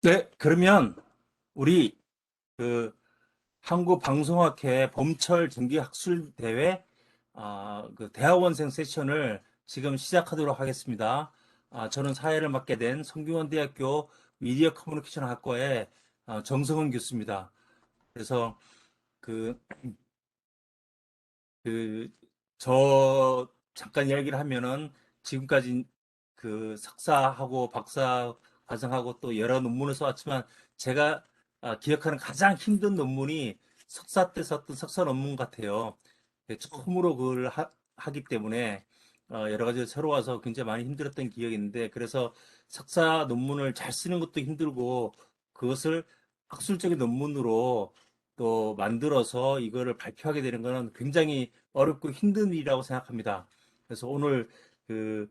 네, 그러면 우리 그 한국방송학회 봄철 정기학술대회 그 대학원생 세션을 지금 시작하도록 하겠습니다. 저는 사회를 맡게 된 성균관대학교 미디어 커뮤니케이션 학과의 정성은 교수입니다. 그래서 그, 저 잠깐 이야기를 하면은 지금까지 그 석사하고 박사 과정하고 또 여러 논문을 써왔지만 제가 기억하는 가장 힘든 논문이 석사 때 썼던 석사 논문 같아요. 처음으로 그걸 하기 때문에 여러 가지 새로워서 굉장히 많이 힘들었던 기억이 있는데 그래서 석사 논문을 잘 쓰는 것도 힘들고 그것을 학술적인 논문으로 또 만들어서 이거를 발표하게 되는 것은 굉장히 어렵고 힘든 일이라고 생각합니다. 그래서 오늘 그,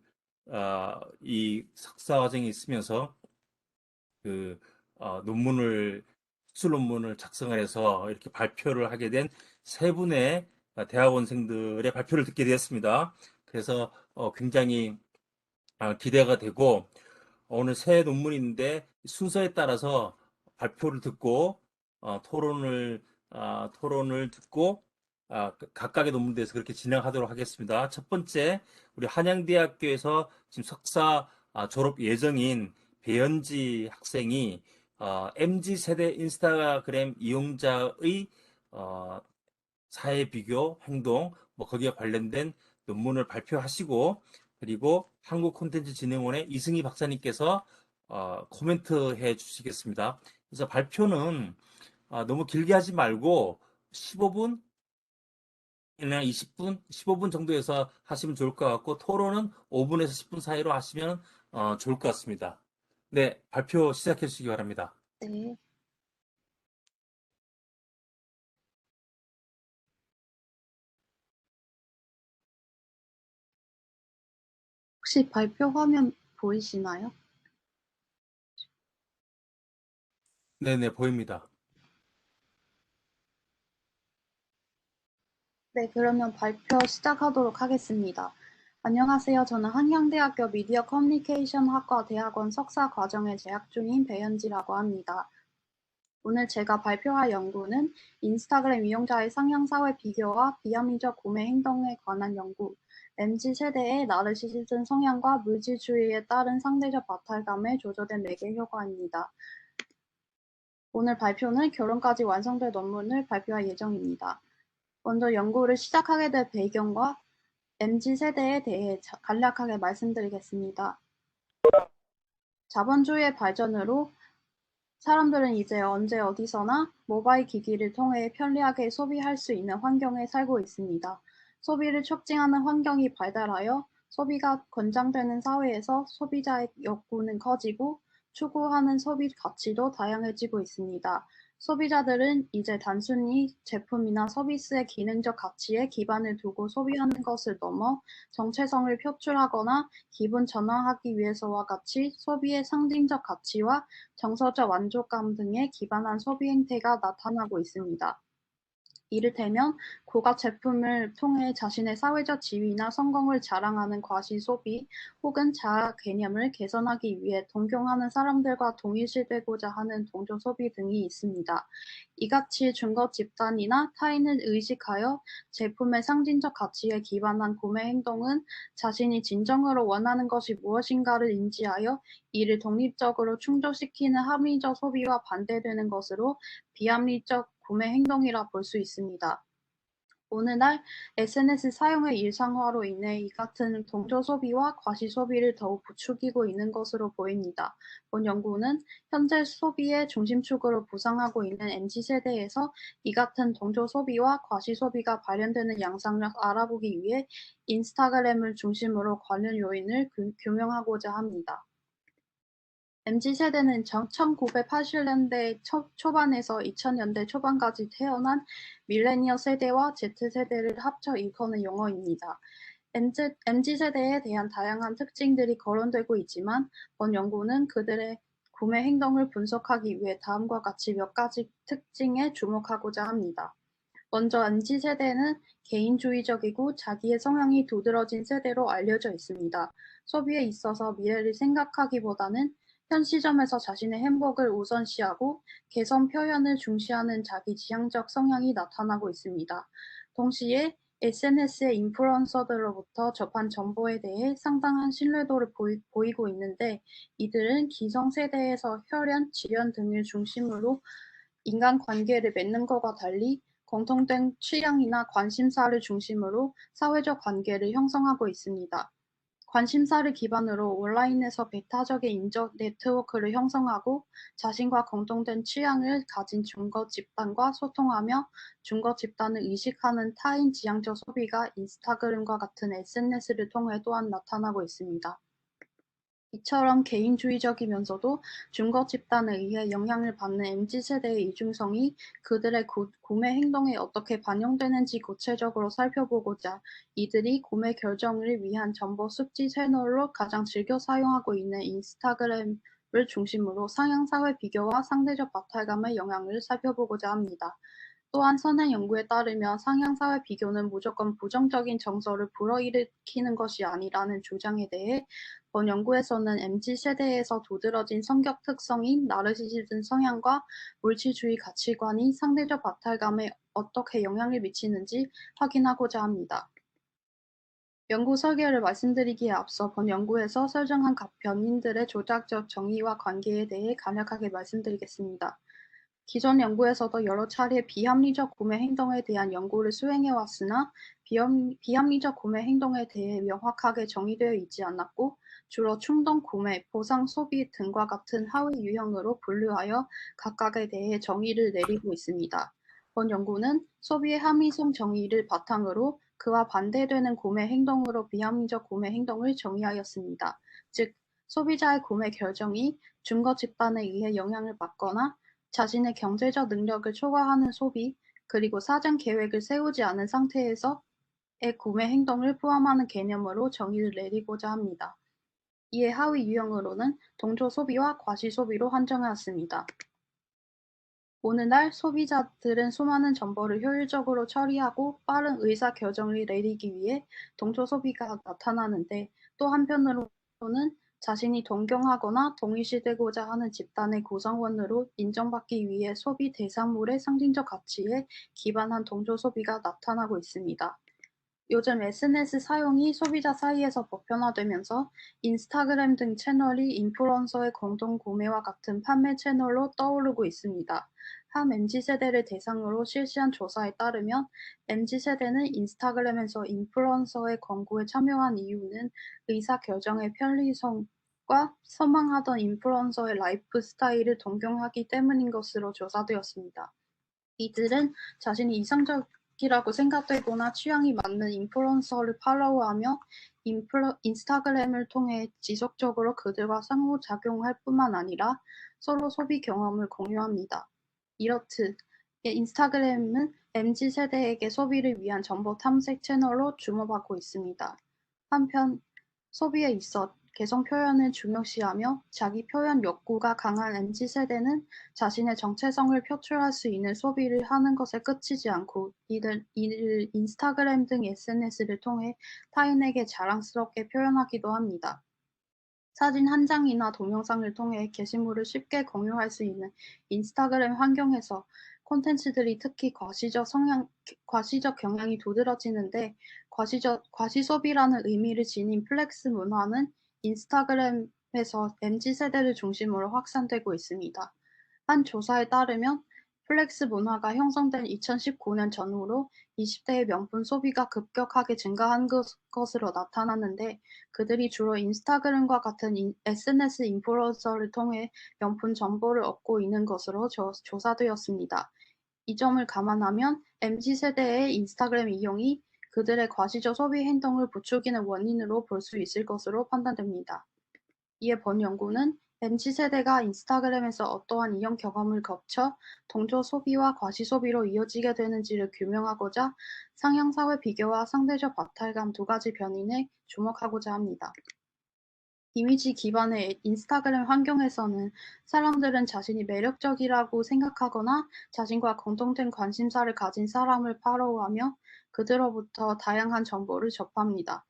이 석사 과정이 있으면서 그, 학술 논문을 작성을 해서 이렇게 발표를 하게 된 세 분의 대학원생들의 발표를 듣게 되었습니다. 그래서 굉장히 기대가 되고 오늘 새 논문인데 순서에 따라서 발표를 듣고 토론을 듣고 각각의 논문에 대해서 그렇게 진행하도록 하겠습니다. 첫 번째 우리 한양대학교에서 지금 석사 졸업 예정인 배현지 학생이 MZ 세대 인스타그램 이용자의 어, 사회 비교, 행동, 뭐 거기에 관련된 논문을 발표하시고 그리고 한국콘텐츠진흥원의 이승희 박사님께서 코멘트 해 주시겠습니다. 그래서 발표는 너무 길게 하지 말고 15분, 그냥 20분, 15분 정도에서 하시면 좋을 것 같고 토론은 5분에서 10분 사이로 하시면 좋을 것 같습니다. 네, 발표 시작해 주시기 바랍니다. 네. 혹시 발표 화면 보이시나요? 네네, 보입니다. 네, 그러면 발표 시작하도록 하겠습니다. 안녕하세요. 저는 한양대학교 미디어 커뮤니케이션 학과 대학원 석사 과정에 재학 중인 배현지라고 합니다. 오늘 제가 발표할 연구는 인스타그램 이용자의 상향 사회 비교와 비합리적 구매 행동에 관한 연구, MZ 세대의 나르시시즘 성향과 물질주의에 따른 상대적 박탈감에 조절된 매개 효과입니다. 오늘 발표는 결론까지 완성될 논문을 발표할 예정입니다. 먼저 연구를 시작하게 될 배경과 MZ세대에 대해 간략하게 말씀드리겠습니다. 자본주의의 발전으로 사람들은 이제 언제 어디서나 모바일 기기를 통해 편리하게 소비할 수 있는 환경에 살고 있습니다. 소비를 촉진하는 환경이 발달하여 소비가 권장되는 사회에서 소비자의 욕구는 커지고 추구하는 소비 가치도 다양해지고 있습니다. 소비자들은 이제 단순히 제품이나 서비스의 기능적 가치에 기반을 두고 소비하는 것을 넘어 정체성을 표출하거나 기분 전환하기 위해서와 같이 소비의 상징적 가치와 정서적 만족감 등에 기반한 소비 행태가 나타나고 있습니다. 이를테면 고가 제품을 통해 자신의 사회적 지위나 성공을 자랑하는 과시소비 혹은 자아 개념을 개선하기 위해 동경하는 사람들과 동일시되고자 하는 동조소비 등이 있습니다. 이같이 중거 집단이나 타인을 의식하여 제품의 상징적 가치에 기반한 구매 행동은 자신이 진정으로 원하는 것이 무엇인가를 인지하여 이를 독립적으로 충족시키는 합리적 소비와 반대되는 것으로 비합리적 구매 행동이라 볼 수 있습니다. 오늘날 SNS 사용의 일상화로 인해 이 같은 동조 소비와 과시 소비를 더욱 부추기고 있는 것으로 보입니다. 본 연구는 현재 소비의 중심축으로 부상하고 있는 MZ세대에서 이 같은 동조 소비와 과시 소비가 발현되는 양상을 알아보기 위해 인스타그램을 중심으로 관련 요인을 규명하고자 합니다. MZ세대는 1980년대 초반에서 2000년대 초반까지 태어난 밀레니얼 세대와 Z세대를 합쳐 일컫는 용어입니다. MZ세대에 대한 다양한 특징들이 거론되고 있지만 본 연구는 그들의 구매 행동을 분석하기 위해 다음과 같이 몇 가지 특징에 주목하고자 합니다. 먼저 MZ세대는 개인주의적이고 자기의 성향이 두드러진 세대로 알려져 있습니다. 소비에 있어서 미래를 생각하기보다는 현 시점에서 자신의 행복을 우선시하고 개성 표현을 중시하는 자기 지향적 성향이 나타나고 있습니다. 동시에 SNS의 인플루언서들로부터 접한 정보에 대해 상당한 신뢰도를 보이고 있는데 이들은 기성세대에서 혈연, 지연 등을 중심으로 인간관계를 맺는 것과 달리 공통된 취향이나 관심사를 중심으로 사회적 관계를 형성하고 있습니다. 관심사를 기반으로 온라인에서 배타적인 인적 네트워크를 형성하고 자신과 공통된 취향을 가진 중거 집단과 소통하며 중거 집단을 의식하는 타인 지향적 소비가 인스타그램과 같은 SNS를 통해 또한 나타나고 있습니다. 이처럼 개인주의적이면서도 중거 집단에 의해 영향을 받는 MZ세대의 이중성이 그들의 구매 행동에 어떻게 반영되는지 구체적으로 살펴보고자 이들이 구매 결정을 위한 정보 숙지 채널로 가장 즐겨 사용하고 있는 인스타그램을 중심으로 상향사회 비교와 상대적 박탈감의 영향을 살펴보고자 합니다. 또한 선행 연구에 따르면 상향사회 비교는 무조건 부정적인 정서를 불어일으키는 것이 아니라는 주장에 대해 본 연구에서는 MZ세대에서 두드러진 성격 특성인 나르시시즘 성향과 물질주의 가치관이 상대적 박탈감에 어떻게 영향을 미치는지 확인하고자 합니다. 연구 설계를 말씀드리기에 앞서 본 연구에서 설정한 각 변인들의 조작적 정의와 관계에 대해 간략하게 말씀드리겠습니다. 기존 연구에서도 여러 차례 비합리적 구매 행동에 대한 연구를 수행해왔으나 비합리적 구매 행동에 대해 명확하게 정의되어 있지 않았고 주로 충동 구매, 보상 소비 등과 같은 하위 유형으로 분류하여 각각에 대해 정의를 내리고 있습니다. 본 연구는 소비의 합리성 정의를 바탕으로 그와 반대되는 구매 행동으로 비합리적 구매 행동을 정의하였습니다. 즉, 소비자의 구매 결정이 중거 집단에 의해 영향을 받거나 자신의 경제적 능력을 초과하는 소비, 그리고 사전 계획을 세우지 않은 상태에서의 구매 행동을 포함하는 개념으로 정의를 내리고자 합니다. 이에 하위 유형으로는 동조 소비와 과시 소비로 한정하였습니다. 오늘날 소비자들은 수많은 정보를 효율적으로 처리하고 빠른 의사 결정을 내리기 위해 동조 소비가 나타나는데 또 한편으로는 자신이 동경하거나 동일시되고자 하는 집단의 구성원으로 인정받기 위해 소비 대상물의 상징적 가치에 기반한 동조 소비가 나타나고 있습니다. 요즘 SNS 사용이 소비자 사이에서 보편화되면서 인스타그램 등 채널이 인플루언서의 공동 구매와 같은 판매 채널로 떠오르고 있습니다. 한 MZ세대를 대상으로 실시한 조사에 따르면 MZ세대는 인스타그램에서 인플루언서의 광고에 참여한 이유는 의사결정의 편리성과 선망하던 인플루언서의 라이프 스타일을 동경하기 때문인 것으로 조사되었습니다. 이들은 자신이 이상적이라고 생각되거나 취향이 맞는 인플루언서를 팔로우하며 인스타그램을 통해 지속적으로 그들과 상호작용할 뿐만 아니라 서로 소비 경험을 공유합니다. 이렇듯 인스타그램은 MZ세대에게 소비를 위한 정보 탐색 채널로 주목받고 있습니다. 한편 소비에 있어 개성 표현을 중요시하며 자기 표현 욕구가 강한 MZ세대는 자신의 정체성을 표출할 수 있는 소비를 하는 것에 그치지 않고 이를 인스타그램 등 SNS를 통해 타인에게 자랑스럽게 표현하기도 합니다. 사진 한 장이나 동영상을 통해 게시물을 쉽게 공유할 수 있는 인스타그램 환경에서 콘텐츠들이 특히 과시적 경향이 두드러지는데 과시소비라는 의미를 지닌 플렉스 문화는 인스타그램에서 MZ세대를 중심으로 확산되고 있습니다. 한 조사에 따르면 플렉스 문화가 형성된 2019년 전후로 20대의 명품 소비가 급격하게 증가한 것으로 나타났는데 그들이 주로 인스타그램과 같은 SNS 인플루언서를 통해 명품 정보를 얻고 있는 것으로 조사되었습니다. 이 점을 감안하면 MZ세대의 인스타그램 이용이 그들의 과시적 소비 행동을 부추기는 원인으로 볼 수 있을 것으로 판단됩니다. 이에 본 연구는 MZ세대가 인스타그램에서 어떠한 이용 경험을 거쳐 동조 소비와 과시 소비로 이어지게 되는지를 규명하고자 상향사회 비교와 상대적 박탈감 두 가지 변인에 주목하고자 합니다. 이미지 기반의 인스타그램 환경에서는 사람들은 자신이 매력적이라고 생각하거나 자신과 공통된 관심사를 가진 사람을 팔로우하며 그들로부터 다양한 정보를 접합니다.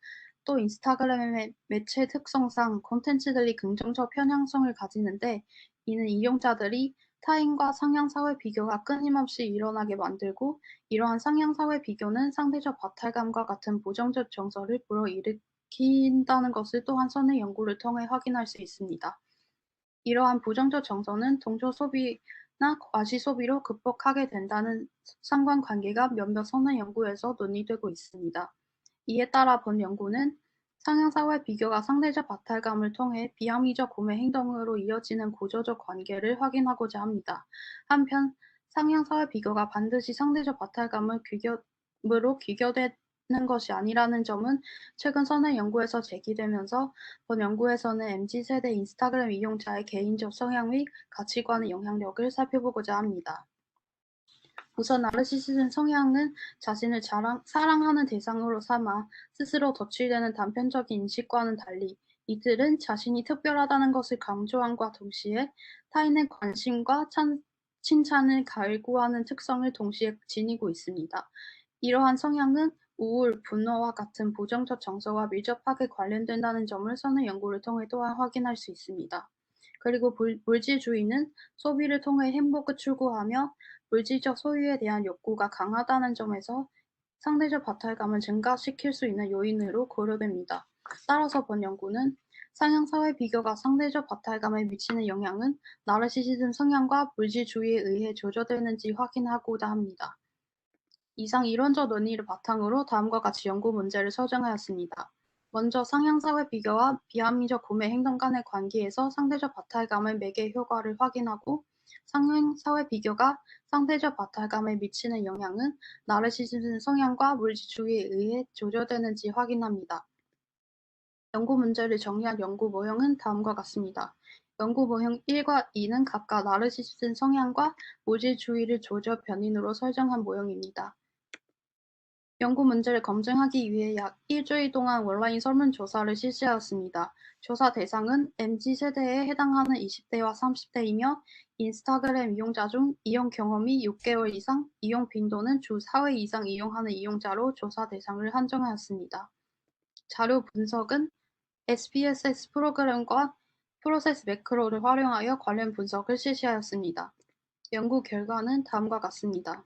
또 인스타그램의 매체 특성상 콘텐츠들이 긍정적 편향성을 가지는데 이는 이용자들이 타인과 상향사회 비교가 끊임없이 일어나게 만들고 이러한 상향사회 비교는 상대적 박탈감과 같은 부정적 정서를 불어일으킨다는 것을 또한 선의 연구를 통해 확인할 수 있습니다. 이러한 부정적 정서는 동조 소비나 과시 소비로 극복하게 된다는 상관관계가 몇몇 선의 연구에서 논의되고 있습니다. 이에 따라 본 연구는 상향사회 비교가 상대적 박탈감을 통해 비합리적 구매 행동으로 이어지는 구조적 관계를 확인하고자 합니다. 한편 상향사회 비교가 반드시 상대적 박탈감으로 귀결되는 것이 아니라는 점은 최근 선의 연구에서 제기되면서 본 연구에서는 MZ세대 인스타그램 이용자의 개인적 성향 및 가치관의 영향력을 살펴보고자 합니다. 우선 나르시시즘 성향은 자신을 사랑하는 대상으로 삼아 스스로 덧칠되는 단편적인 인식과는 달리 이들은 자신이 특별하다는 것을 강조함과 동시에 타인의 관심과 칭찬을 갈구하는 특성을 동시에 지니고 있습니다. 이러한 성향은 우울, 분노와 같은 부정적 정서와 밀접하게 관련된다는 점을 선의 연구를 통해 또한 확인할 수 있습니다. 그리고 물질주의는 소비를 통해 행복을 추구하며 물질적 소유에 대한 욕구가 강하다는 점에서 상대적 박탈감을 증가시킬 수 있는 요인으로 고려됩니다. 따라서 본 연구는 상향사회 비교가 상대적 박탈감에 미치는 영향은 나르시시즘 성향과 물질주의에 의해 조절되는지 확인하고자 합니다. 이상 이론적 논의를 바탕으로 다음과 같이 연구 문제를 설정하였습니다. 먼저 상향사회 비교와 비합리적 구매 행동 간의 관계에서 상대적 박탈감의 매개 효과를 확인하고 상향사회 비교가 상대적 박탈감에 미치는 영향은 나르시시즘 성향과 물질주의에 의해 조절되는지 확인합니다. 연구 문제를 정리한 연구 모형은 다음과 같습니다. 연구 모형 1과 2는 각각 나르시시즘 성향과 물질주의를 조절 변인으로 설정한 모형입니다. 연구 문제를 검증하기 위해 약 일주일 동안 온라인 설문조사를 실시하였습니다. 조사 대상은 MZ세대에 해당하는 20대와 30대이며 인스타그램 이용자 중 이용 경험이 6개월 이상, 이용 빈도는 주 4회 이상 이용하는 이용자로 조사 대상을 한정하였습니다. 자료 분석은 SPSS 프로그램과 프로세스 매크로를 활용하여 관련 분석을 실시하였습니다. 연구 결과는 다음과 같습니다.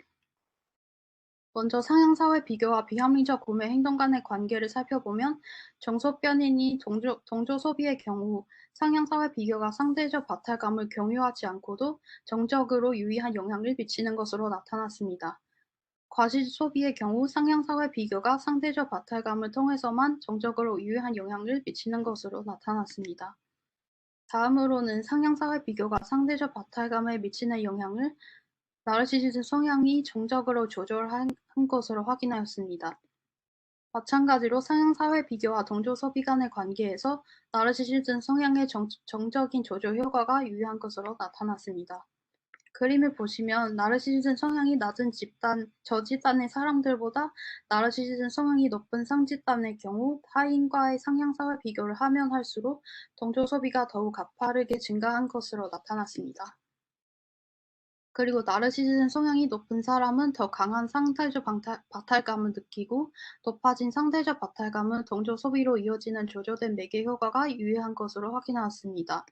먼저 상향사회 비교와 비합리적 구매 행동 간의 관계를 살펴보면 정소변인이 동조 소비의 경우 상향사회 비교가 상대적 박탈감을 경유하지 않고도 정적으로 유의한 영향을 미치는 것으로 나타났습니다. 과시 소비의 경우 상향사회 비교가 상대적 박탈감을 통해서만 정적으로 유의한 영향을 미치는 것으로 나타났습니다. 다음으로는 상향사회 비교가 상대적 박탈감에 미치는 영향을 나르시시즘 성향이 정적으로 조절한 것으로 확인하였습니다. 마찬가지로 상향사회 비교와 동조 소비 간의 관계에서 나르시시즘 성향의 정적인 조절 효과가 유의한 것으로 나타났습니다. 그림을 보시면 나르시시즘 성향이 낮은 집단, 저집단의 사람들보다 나르시시즘 성향이 높은 상집단의 경우 타인과의 상향사회 비교를 하면 할수록 동조 소비가 더욱 가파르게 증가한 것으로 나타났습니다. 그리고 나르시시즘 성향이 높은 사람은 더 강한 상대적 박탈감을 느끼고 높아진 상대적 박탈감은 동조 소비로 이어지는 조절된 매개 효과가 유의한 것으로 확인하였습니다.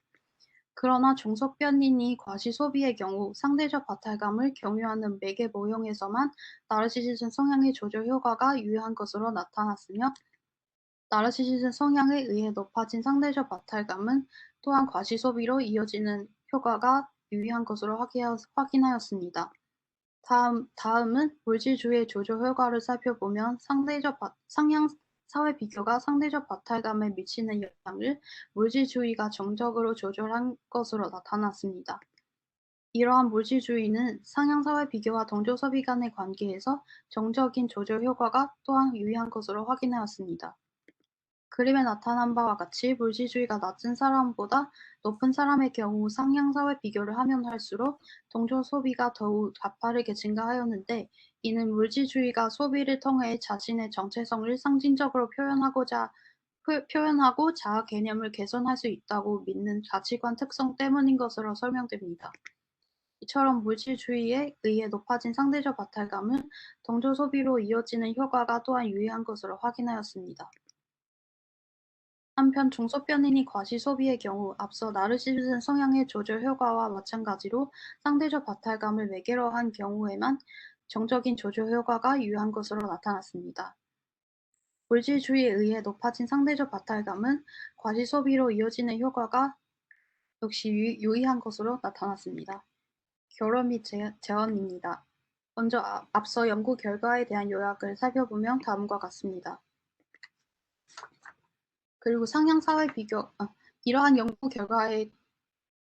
그러나 중소변인이 과시 소비의 경우 상대적 박탈감을 경유하는 매개 모형에서만 나르시시즘 성향의 조절 효과가 유의한 것으로 나타났으며 나르시시즘 성향에 의해 높아진 상대적 박탈감은 또한 과시 소비로 이어지는 효과가 유의한 것으로 확인하였습니다. 다음은 물질주의의 조절 효과를 살펴보면 상향 사회 비교가 상대적 박탈감에 미치는 영향을 물질주의가 정적으로 조절한 것으로 나타났습니다. 이러한 물질주의는 상향사회 비교와 동조 소비 간의 관계에서 정적인 조절 효과가 또한 유의한 것으로 확인하였습니다. 그림에 나타난 바와 같이 물질주의가 낮은 사람보다 높은 사람의 경우 상향사회 비교를 하면 할수록 동조 소비가 더욱 가파르게 증가하였는데 이는 물질주의가 소비를 통해 자신의 정체성을 상징적으로 표현하고 자아 개념을 개선할 수 있다고 믿는 가치관 특성 때문인 것으로 설명됩니다. 이처럼 물질주의에 의해 높아진 상대적 박탈감은 동조 소비로 이어지는 효과가 또한 유의한 것으로 확인하였습니다. 한편 중소변인이 과시 소비의 경우 앞서 나르시시즘 성향의 조절 효과와 마찬가지로 상대적 박탈감을 매개로 한 경우에만 정적인 조절 효과가 유효한 것으로 나타났습니다. 물질주의에 의해 높아진 상대적 박탈감은 과시 소비로 이어지는 효과가 역시 유의한 것으로 나타났습니다. 결론 및 제언입니다. 먼저 앞서 연구 결과에 대한 요약을 살펴보면 다음과 같습니다. 그리고 상향사회 비교, 이러한 연구 결과의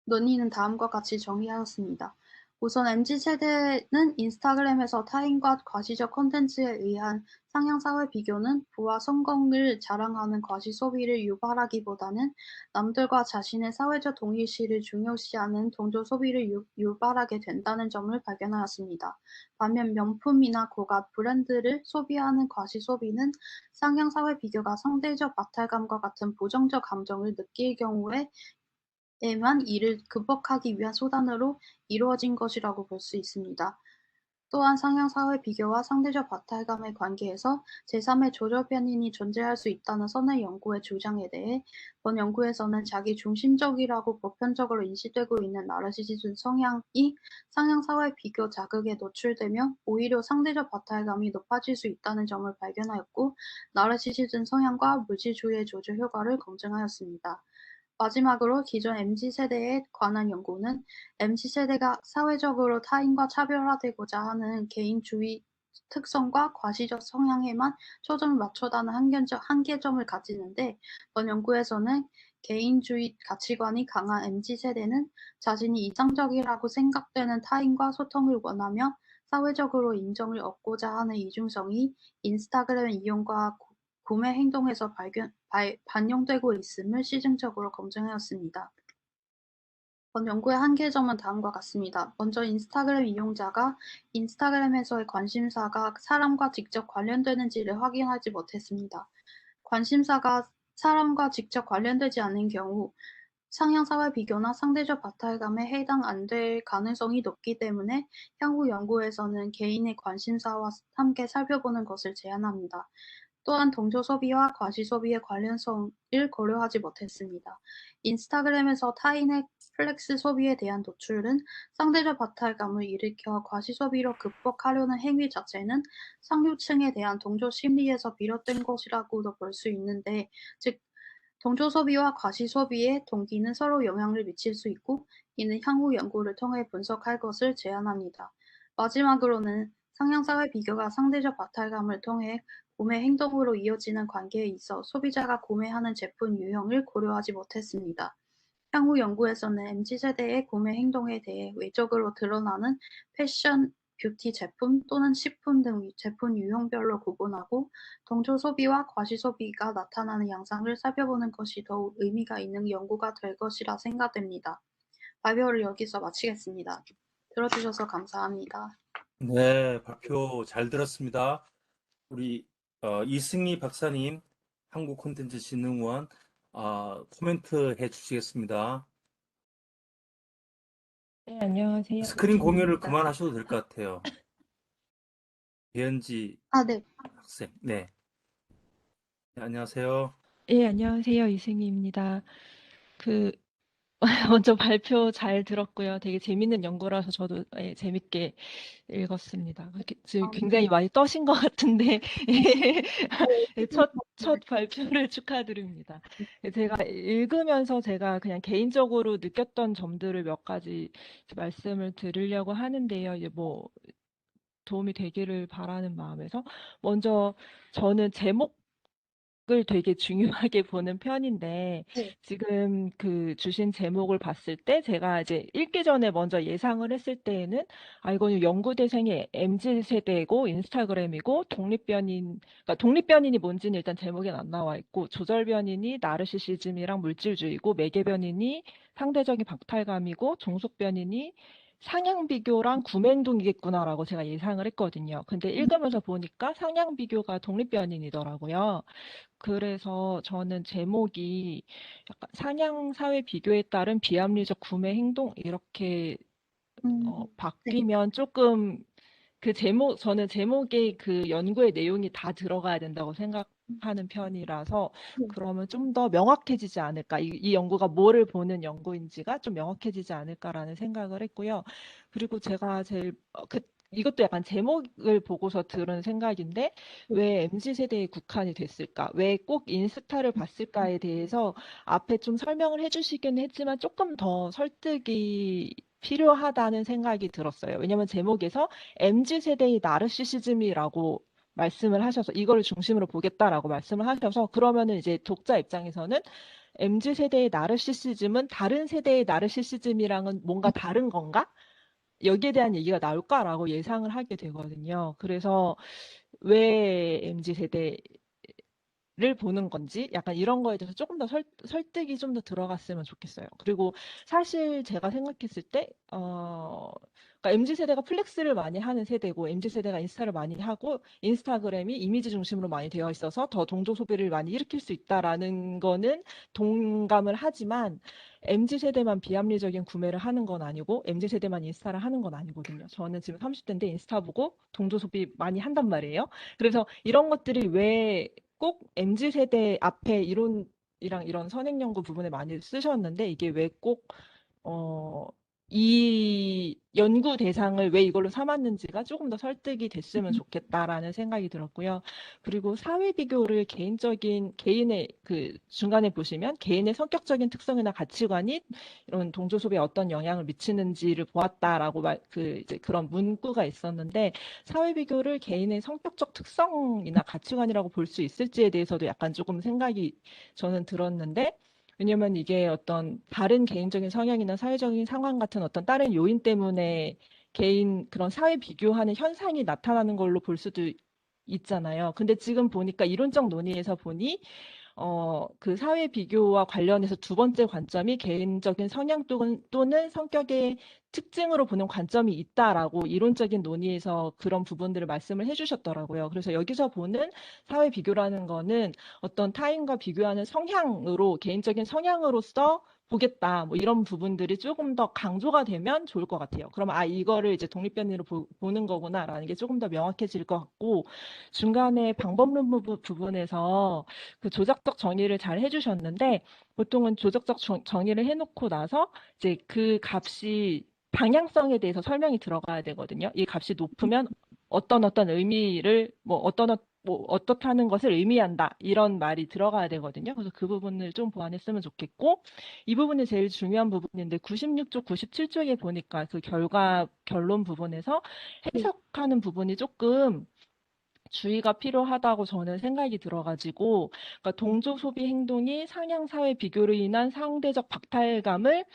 논의는 다음과 같이 정리하였습니다. 우선 MZ세대는 인스타그램에서 타인과 과시적 콘텐츠에 의한 상향사회 비교는 부와 성공을 자랑하는 과시 소비를 유발하기보다는 남들과 자신의 사회적 동일시를 중요시하는 동조 소비를 유발하게 된다는 점을 발견하였습니다. 반면 명품이나 고가 브랜드를 소비하는 과시 소비는 상향사회 비교가 상대적 박탈감과 같은 부정적 감정을 느낄 경우에 에만 이를 극복하기 위한 수단으로 이루어진 것이라고 볼 수 있습니다. 또한 상향사회 비교와 상대적 박탈감의 관계에서 제3의 조절 변인이 존재할 수 있다는 선의 연구의 주장에 대해 본 연구에서는 자기 중심적이라고 보편적으로 인식되고 있는 나르시시즘 성향이 상향사회 비교 자극에 노출되면 오히려 상대적 박탈감이 높아질 수 있다는 점을 발견하였고 나르시시즘 성향과 물질주의의 조절 효과를 검증하였습니다. 마지막으로 기존 MZ세대에 관한 연구는 MZ세대가 사회적으로 타인과 차별화되고자 하는 개인주의 특성과 과시적 성향에만 초점을 맞춰다는 한계점을 가지는데 본 연구에서는 개인주의 가치관이 강한 MZ세대는 자신이 이상적이라고 생각되는 타인과 소통을 원하며 사회적으로 인정을 얻고자 하는 이중성이 인스타그램 이용과 구매 행동에서 반영되고 있음을 시증적으로 검증하였습니다. 본 연구의 한계점은 다음과 같습니다. 먼저 인스타그램 이용자가 인스타그램에서의 관심사가 사람과 직접 관련되는지를 확인하지 못했습니다. 관심사가 사람과 직접 관련되지 않은 경우 상향사회 비교나 상대적 박탈감에 해당 안 될 가능성이 높기 때문에 향후 연구에서는 개인의 관심사와 함께 살펴보는 것을 제안합니다. 또한 동조 소비와 과시 소비의 관련성을 고려하지 못했습니다. 인스타그램에서 타인의 플렉스 소비에 대한 노출은 상대적 박탈감을 일으켜 과시 소비로 극복하려는 행위 자체는 상류층에 대한 동조 심리에서 비롯된 것이라고도 볼 수 있는데, 즉 동조 소비와 과시 소비의 동기는 서로 영향을 미칠 수 있고 이는 향후 연구를 통해 분석할 것을 제안합니다. 마지막으로는 상향사회 비교가 상대적 박탈감을 통해 구매 행동으로 이어지는 관계에 있어 소비자가 구매하는 제품 유형을 고려하지 못했습니다. 향후 연구에서는 MZ세대의 구매 행동에 대해 외적으로 드러나는 패션, 뷰티 제품 또는 식품 등 제품 유형별로 구분하고 동조 소비와 과시 소비가 나타나는 양상을 살펴보는 것이 더욱 의미가 있는 연구가 될 것이라 생각됩니다. 발표를 여기서 마치겠습니다. 들어주셔서 감사합니다. 네, 발표 잘 들었습니다. 우리 이승희 박사님, 한국콘텐츠진흥원 코멘트 해 주시겠습니다. 네, 안녕하세요. 스크린 공유를 이승입니다. 그만하셔도 될 것 같아요. 배현지 네. 학생, 네. 네, 안녕하세요. 예, 안녕하세요. 이승희입니다. 그, 먼저 발표 잘 들었고요. 되게 재밌는 연구라서 저도 예, 재밌게 읽었습니다. 지금 굉장히 많이 떠신 것 같은데, 예, 첫 발표를 축하드립니다. 제가 읽으면서 제가 그냥 개인적으로 느꼈던 점들을 몇 가지 말씀을 드리려고 하는데요. 이제 뭐, 도움이 되기를 바라는 마음에서 먼저 저는 제목을 되게 중요하게 보는 편인데 네. 지금 그 주신 제목을 봤을 때 제가 이제 읽기 전에 먼저 예상을 했을 때에는 이거는 연구 대상이 MZ 세대고 인스타그램이고 그러니까 독립변인이 뭔지는 일단 제목엔 안 나와 있고 조절 변인이 나르시시즘이랑 물질주의고 매개 변인이 상대적인 박탈감이고 종속 변인이 상향 비교랑 구매 행동이겠구나라고 제가 예상을 했거든요. 근데 읽으면서 보니까 상향 비교가 독립변인이더라고요. 그래서 저는 제목이 약간 상향 사회 비교에 따른 비합리적 구매 행동 이렇게 네. 바뀌면 조금 저는 제목에 그 연구의 내용이 다 들어가야 된다고 하는 편이라서 네. 그러면 좀 더 명확해지지 않을까. 이 연구가 뭐를 보는 연구인지가 좀 명확해지지 않을까라는 생각을 했고요. 그리고 제가 제일 이것도 약간 제목을 보고서 들은 생각인데 왜 MZ세대에 국한이 됐을까? 왜 꼭 인스타를 봤을까에 대해서 앞에 좀 설명을 해주시긴 했지만 조금 더 설득이 필요하다는 생각이 들었어요. 왜냐면 제목에서 MZ세대의 나르시시즘이라고 말씀을 하셔서 이거를 중심으로 보겠다라고 말씀을 하셔서 그러면은 이제 독자 입장에서는 MZ세대의 나르시시즘은 다른 세대의 나르시시즘이랑은 뭔가 다른 건가? 여기에 대한 얘기가 나올까라고 예상을 하게 되거든요. 그래서 왜 MZ세대 를 보는 건지 약간 이런 거에 대해서 조금 더 설득이 좀 더 들어갔으면 좋겠어요. 그리고 사실 제가 생각했을 때, 그러니까 MZ세대가 플렉스를 많이 하는 세대고, MZ세대가 인스타를 많이 하고, 인스타그램이 이미지 중심으로 많이 되어 있어서 더 동조 소비를 많이 일으킬 수 있다라는 거는 동감을 하지만, MZ세대만 비합리적인 구매를 하는 건 아니고, MZ세대만 인스타를 하는 건 아니거든요. 저는 지금 30대인데 인스타 보고 동조 소비 많이 한단 말이에요. 그래서 이런 것들이 왜 꼭 MZ세대 앞에 이론이랑 이런 선행 연구 부분에 많이 쓰셨는데 이게 왜 꼭 이 연구 대상을 왜 이걸로 삼았는지가 조금 더 설득이 됐으면 좋겠다라는 생각이 들었고요. 그리고 사회 비교를 개인의 그 중간에 보시면 개인의 성격적인 특성이나 가치관이 이런 동조 소비에 어떤 영향을 미치는지를 보았다라고 이제 그런 문구가 있었는데 사회 비교를 개인의 성격적 특성이나 가치관이라고 볼 수 있을지에 대해서도 약간 조금 생각이 저는 들었는데 왜냐면 이게 어떤 다른 개인적인 성향이나 사회적인 상황 같은 어떤 다른 요인 때문에 개인 그런 사회 비교하는 현상이 나타나는 걸로 볼 수도 있잖아요. 근데 지금 보니까 이론적 논의에서 보니 그 사회 비교와 관련해서 두 번째 관점이 개인적인 성향 또는 성격의 특징으로 보는 관점이 있다라고 이론적인 논의에서 그런 부분들을 말씀을 해주셨더라고요. 그래서 여기서 보는 사회 비교라는 거는 어떤 타인과 비교하는 성향으로, 개인적인 성향으로서 보겠다. 뭐 이런 부분들이 조금 더 강조가 되면 좋을 것 같아요. 그러면 이거를 이제 독립변리로 보는 거구나라는 게 조금 더 명확해질 것 같고 중간에 방법론 부분에서 그 조작적 정의를 잘 해주셨는데 보통은 조작적 정의를 해놓고 나서 이제 그 값이 방향성에 대해서 설명이 들어가야 되거든요. 이 값이 높으면 어떤 의미를 뭐 어떻다는 것을 의미한다 이런 말이 들어가야 되거든요. 그래서 그 부분을 좀 보완했으면 좋겠고 이 부분이 제일 중요한 부분인데 96쪽, 97쪽에 보니까 그 결론 부분에서 해석하는 부분이 조금 주의가 필요하다고 저는 생각이 들어가지고, 그러니까 동조 소비 행동이 상향 사회 비교로 인한 상대적 박탈감을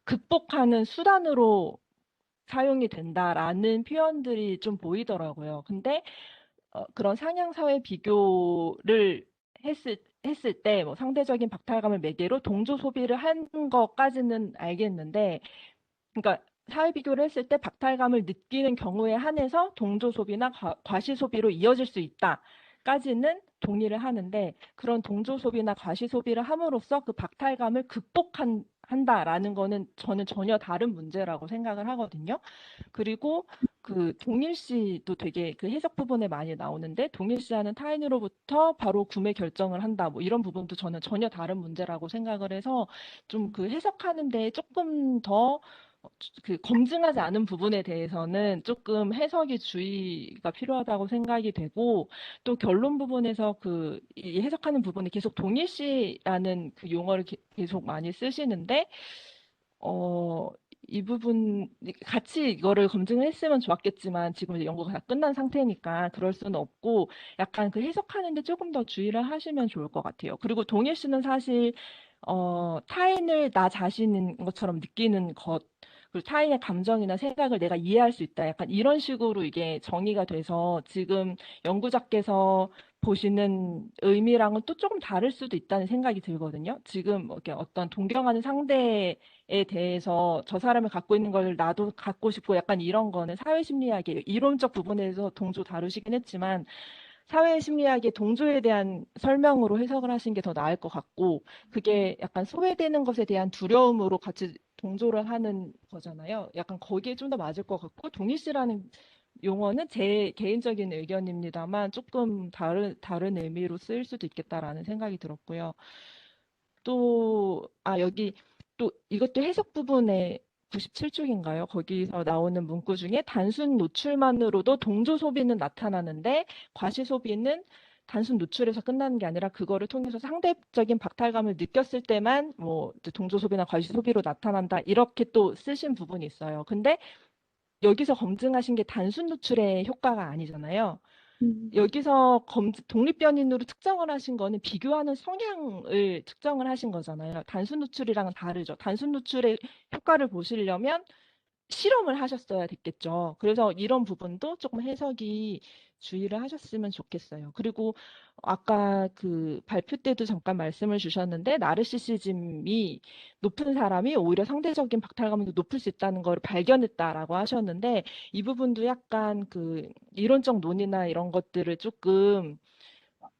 극복하는 수단으로 사용이 된다라는 표현들이 좀 보이더라고요. 근데 그런 상향 사회 비교를 했을 때 뭐 상대적인 박탈감을 매개로 동조 소비를 한 것까지는 알겠는데 그러니까 사회 비교를 했을 때 박탈감을 느끼는 경우에 한해서 동조 소비나 과시 소비로 이어질 수 있다까지는 동의를 하는데 그런 동조 소비나 과시 소비를 함으로써 그 박탈감을 극복한다라는 거는 저는 전혀 다른 문제라고 생각을 하거든요. 그리고 그 동일시도 되게 그 해석 부분에 많이 나오는데 동일시하는 타인으로부터 바로 구매 결정을 한다. 뭐 이런 부분도 저는 전혀 다른 문제라고 생각을 해서 좀 그 해석하는데 조금 더 그 검증하지 않은 부분에 대해서는 조금 해석이 주의가 필요하다고 생각이 되고 또 결론 부분에서 이 해석하는 부분이 계속 동일시라는 그 용어를 계속 많이 쓰시는데 어, 이 부분 같이 이거를 검증을 했으면 좋았겠지만 지금 이제 연구가 다 끝난 상태니까 그럴 수는 없고 약간 그 해석하는데 조금 더 주의를 하시면 좋을 것 같아요. 그리고 동일시는 사실 타인을 나 자신인 것처럼 느끼는 것 그리고 타인의 감정이나 생각을 내가 이해할 수 있다. 약간 이런 식으로 이게 정의가 돼서 지금 연구자께서 보시는 의미랑은 또 조금 다를 수도 있다는 생각이 들거든요. 지금 뭐 이렇게 어떤 동경하는 상대에 대해서 저 사람이 갖고 있는 걸 나도 갖고 싶고 약간 이런 거는 사회심리학의 이론적 부분에서 동조 다루시긴 했지만 사회심리학의 동조에 대한 설명으로 해석을 하신 게 더 나을 것 같고 그게 약간 소외되는 것에 대한 두려움으로 같이 동조를 하는 거잖아요. 약간 거기에 좀 더 맞을 것 같고 동일시라는 용어는 제 개인적인 의견입니다만 조금 다른 의미로 쓰일 수도 있겠다라는 생각이 들었고요. 또, 여기 또 이것도 해석 부분에 97쪽인가요? 거기서 나오는 문구 중에 단순 노출만으로도 동조 소비는 나타나는데 과시 소비는 단순 노출에서 끝나는 게 아니라 그거를 통해서 상대적인 박탈감을 느꼈을 때만 뭐 이제 동조 소비나 과시 소비로 나타난다. 이렇게 또 쓰신 부분이 있어요. 근데 여기서 검증하신 게 단순 노출의 효과가 아니잖아요. 여기서 독립변인으로 특정을 하신 거는 비교하는 성향을 특정을 하신 거잖아요. 단순 노출이랑은 다르죠. 단순 노출의 효과를 보시려면 실험을 하셨어야 됐겠죠. 그래서 이런 부분도 조금 해석이 주의를 하셨으면 좋겠어요. 그리고 아까 그 발표 때도 잠깐 말씀을 주셨는데 나르시시즘이 높은 사람이 오히려 상대적인 박탈감이 높을 수 있다는 걸 발견했다라고 하셨는데 이 부분도 약간 그 이론적 논의나 이런 것들을 조금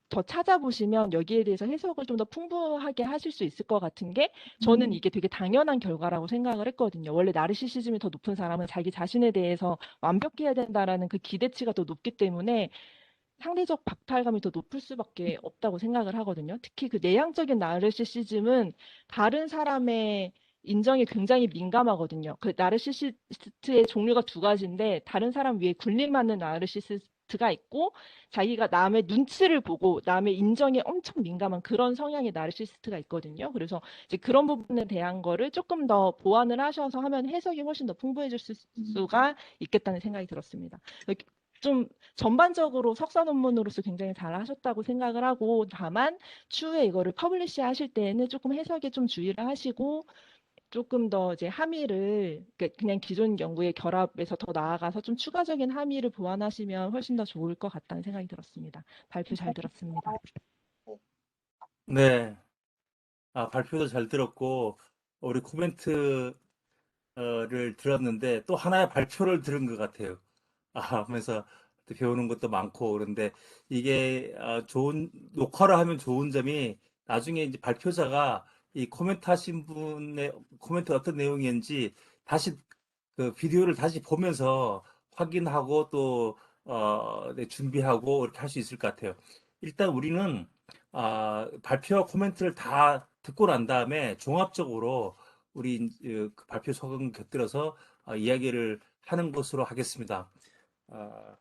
더 찾아보시면 여기에 대해서 해석을 좀 더 풍부하게 하실 수 있을 것 같은 게 저는 이게 되게 당연한 결과라고 생각을 했거든요. 원래 나르시시즘이 더 높은 사람은 자기 자신에 대해서 완벽해야 된다라는 그 기대치가 더 높기 때문에 상대적 박탈감이 더 높을 수밖에 없다고 생각을 하거든요. 특히 그 내향적인 나르시시즘은 다른 사람의 인정이 굉장히 민감하거든요. 그 나르시시스트의 종류가 두 가지인데 다른 사람 위에 군림하는 나르시시스트가 있고 자기가 남의 눈치를 보고 남의 인정에 엄청 민감한 그런 성향의 나르시시스트가 있거든요. 그래서 이제 그런 부분에 대한 거를 조금 더 보완을 하셔서 하면 해석이 훨씬 더 풍부해질 수가 있겠다는 생각이 들었습니다. 좀 전반적으로 석사 논문으로서 굉장히 잘하셨다고 생각을 하고 다만 추후에 이거를 퍼블리시 하실 때에는 조금 해석에 좀 주의를 하시고 조금 더 이제 함의를 그냥 기존 연구의 결합에서 더 나아가서 좀 추가적인 함의를 보완하시면 훨씬 더 좋을 것 같다는 생각이 들었습니다. 발표 잘 들었습니다. 네. 발표도 잘 들었고, 우리 코멘트를 들었는데, 또 하나의 발표를 들은 것 같아요. 하면서 또 배우는 것도 많고, 그런데 이게, 녹화를 하면 좋은 점이, 나중에 이제 발표자가 이 코멘트 하신 분의 코멘트 어떤 내용이었는지, 다시, 그 비디오를 다시 보면서 확인하고 또, 네, 준비하고 이렇게 할 수 있을 것 같아요. 일단 우리는 발표 코멘트를 다 듣고 난 다음에 종합적으로 우리 그 발표 소감 곁들여서 이야기를 하는 것으로 하겠습니다. 아,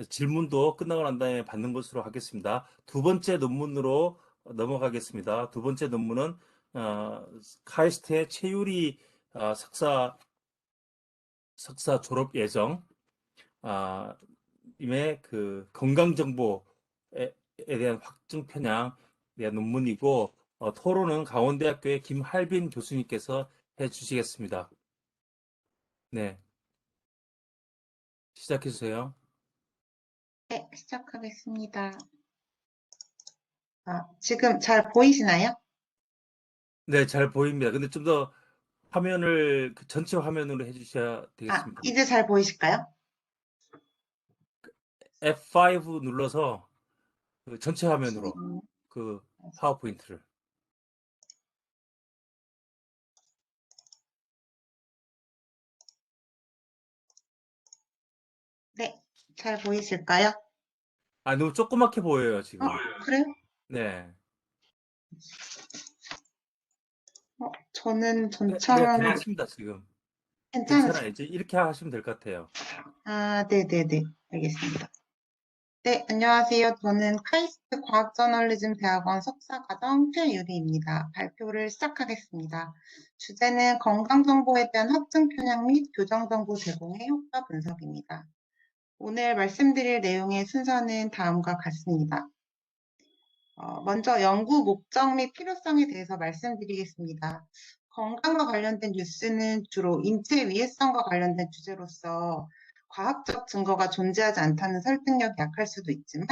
질문도 끝나고 난 다음에 받는 것으로 하겠습니다. 두 번째 논문으로 넘어가겠습니다. 두 번째 논문은 카이스트의 최유리 석사 졸업 예정 임의 그 건강 정보에 대한 확증 편향에 대한 논문이고 토론은 강원대학교의 김할빈 교수님께서 해주시겠습니다. 네, 시작해 주세요. 네, 시작하겠습니다. 지금 잘 보이시나요? 네, 잘 보입니다. 근데 좀 더 화면을 그 전체 화면으로 해주셔야 되겠습니다. 이제 잘 보이실까요? F5 눌러서 그 전체 화면으로 그 파워포인트를. 네, 잘 보이실까요? 너무 조그맣게 보여요, 지금. 그래요? 네. 저는 네, 전체 네, 화면 괜찮습니다, 지금. 괜찮아요. 괜찮으세요? 이제 이렇게 하시면 될 것 같아요. 네네네, 알겠습니다. 네, 안녕하세요. 저는 카이스트 과학저널리즘 대학원 석사과정 최유리입니다. 발표를 시작하겠습니다. 주제는 건강정보에 대한 확증 편향 및 교정정보 제공의 효과 분석입니다. 오늘 말씀드릴 내용의 순서는 다음과 같습니다. 먼저 연구 목적 및 필요성에 대해서 말씀드리겠습니다. 건강과 관련된 뉴스는 주로 인체 위해성과 관련된 주제로서 과학적 증거가 존재하지 않다는 설득력이 약할 수도 있지만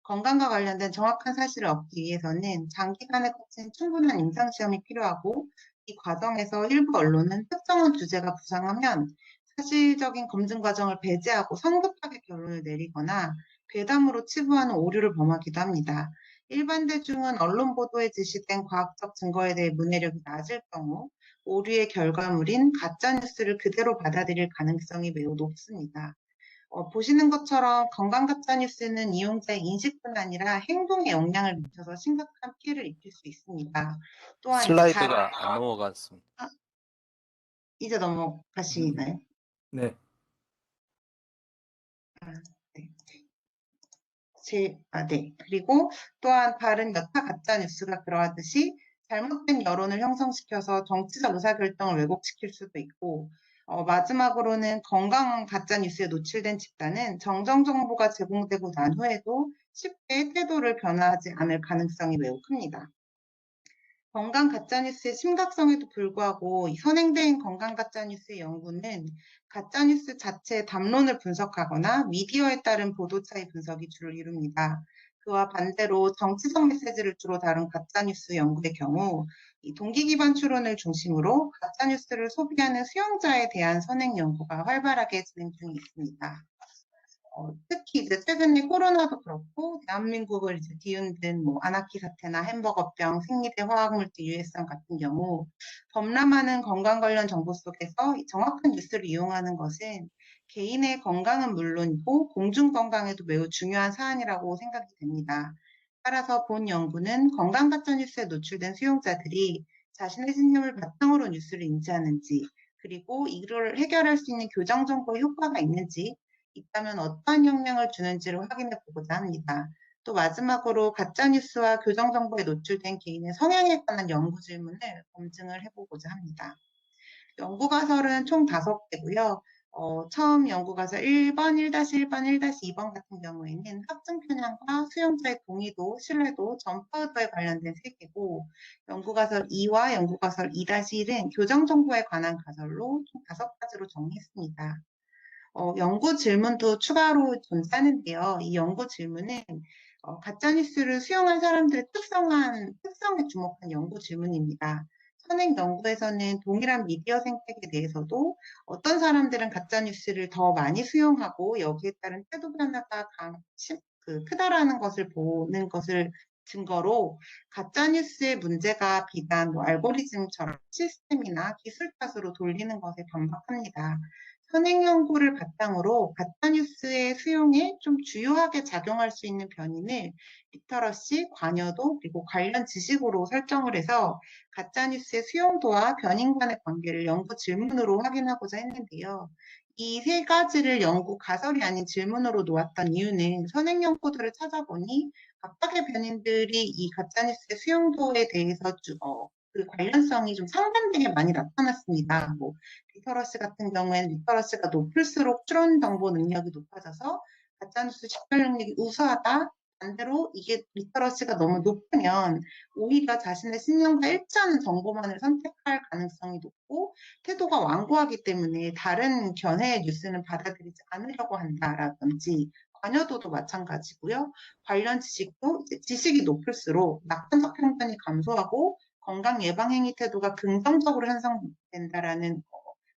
건강과 관련된 정확한 사실을 얻기 위해서는 장기간에 거친 충분한 임상시험이 필요하고 이 과정에서 일부 언론은 특정한 주제가 부상하면 사실적인 검증 과정을 배제하고 성급하게 결론을 내리거나 괴담으로 치부하는 오류를 범하기도 합니다. 일반 대중은 언론 보도에 제시된 과학적 증거에 대해 문해력이 낮을 경우 오류의 결과물인 가짜뉴스를 그대로 받아들일 가능성이 매우 높습니다. 보시는 것처럼 건강 가짜 뉴스는 이용자의 인식뿐 아니라 행동에 영향을 미쳐서 심각한 피해를 입힐 수 있습니다. 또한 이제 슬라이드가 안 넘어갔습니다. 이제 넘어가시나요? 네. 네. 네. 그리고 또한 다른 여타 가짜 뉴스가 그러하듯이 잘못된 여론을 형성시켜서 정치적 의사결정을 왜곡시킬 수도 있고, 마지막으로는 건강 가짜 뉴스에 노출된 집단은 정정 정보가 제공되고 난 후에도 쉽게 태도를 변화하지 않을 가능성이 매우 큽니다. 건강 가짜뉴스의 심각성에도 불구하고 이 선행된 건강 가짜뉴스의 연구는 가짜뉴스 자체의 담론을 분석하거나 미디어에 따른 보도 차이 분석이 주를 이룹니다. 그와 반대로 정치적 메시지를 주로 다룬 가짜뉴스 연구의 경우 이 동기 기반 추론을 중심으로 가짜뉴스를 소비하는 수용자에 대한 선행 연구가 활발하게 진행 중에 있습니다. 특히 이제 최근에 코로나도 그렇고 대한민국을 이제 뒤흔든 뭐 아나키 사태나 햄버거병, 생리대 화학물질 유해성 같은 경우 범람하는 건강 관련 정보 속에서 이 정확한 뉴스를 이용하는 것은 개인의 건강은 물론이고 공중 건강에도 매우 중요한 사안이라고 생각이 됩니다. 따라서 본 연구는 건강 가짜 뉴스에 노출된 수용자들이 자신의 신념을 바탕으로 뉴스를 인지하는지, 그리고 이를 해결할 수 있는 교정 정보의 효과가 있는지, 있다면 어떠한 영향을 주는지를 확인해 보고자 합니다. 또 마지막으로 가짜뉴스와 교정정보에 노출된 개인의 성향에 관한 연구 질문을 검증을 해보고자 합니다. 연구가설은 총 5개고요. 처음 연구가설 1번, 1-1번, 1-2번 같은 경우에는 확증 편향과 수용자의 동의도, 신뢰도, 전파 의도에 관련된 3개고, 연구가설 2와 연구가설 2-1은 교정정보에 관한 가설로 총 5가지로 정리했습니다. 연구 질문도 추가로 존재하는데요. 이 연구 질문은 가짜뉴스를 수용한 사람들의 특성에 주목한 연구 질문입니다. 선행 연구에서는 동일한 미디어 생태계 내에서도 어떤 사람들은 가짜뉴스를 더 많이 수용하고 여기에 따른 태도 변화가 크다라는 것을 보는 것을 증거로 가짜뉴스의 문제가 비단 알고리즘처럼 시스템이나 기술 탓으로 돌리는 것에 반박합니다. 선행 연구를 바탕으로 가짜뉴스의 수용에 좀 주요하게 작용할 수 있는 변인을 리터러시, 관여도, 그리고 관련 지식으로 설정을 해서 가짜뉴스의 수용도와 변인 간의 관계를 연구 질문으로 확인하고자 했는데요. 이 3가지를 연구 가설이 아닌 질문으로 놓았던 이유는 선행 연구들을 찾아보니 각각의 변인들이 이 가짜뉴스의 수용도에 대해서 그 관련성이 좀 상반되게 많이 나타났습니다. 뭐 리터러시 같은 경우에는 리터러시가 높을수록 추론 정보 능력이 높아져서 가짜뉴스 식별 능력이 우수하다. 반대로 이게 리터러시가 너무 높으면 오히려 자신의 신념과 일치하는 정보만을 선택할 가능성이 높고 태도가 완고하기 때문에 다른 견해의 뉴스는 받아들이지 않으려고 한다라든지, 관여도도 마찬가지고요. 관련 지식도 지식이 높을수록 낙관적 편견이 감소하고 건강 예방 행위 태도가 긍정적으로 형성된다라는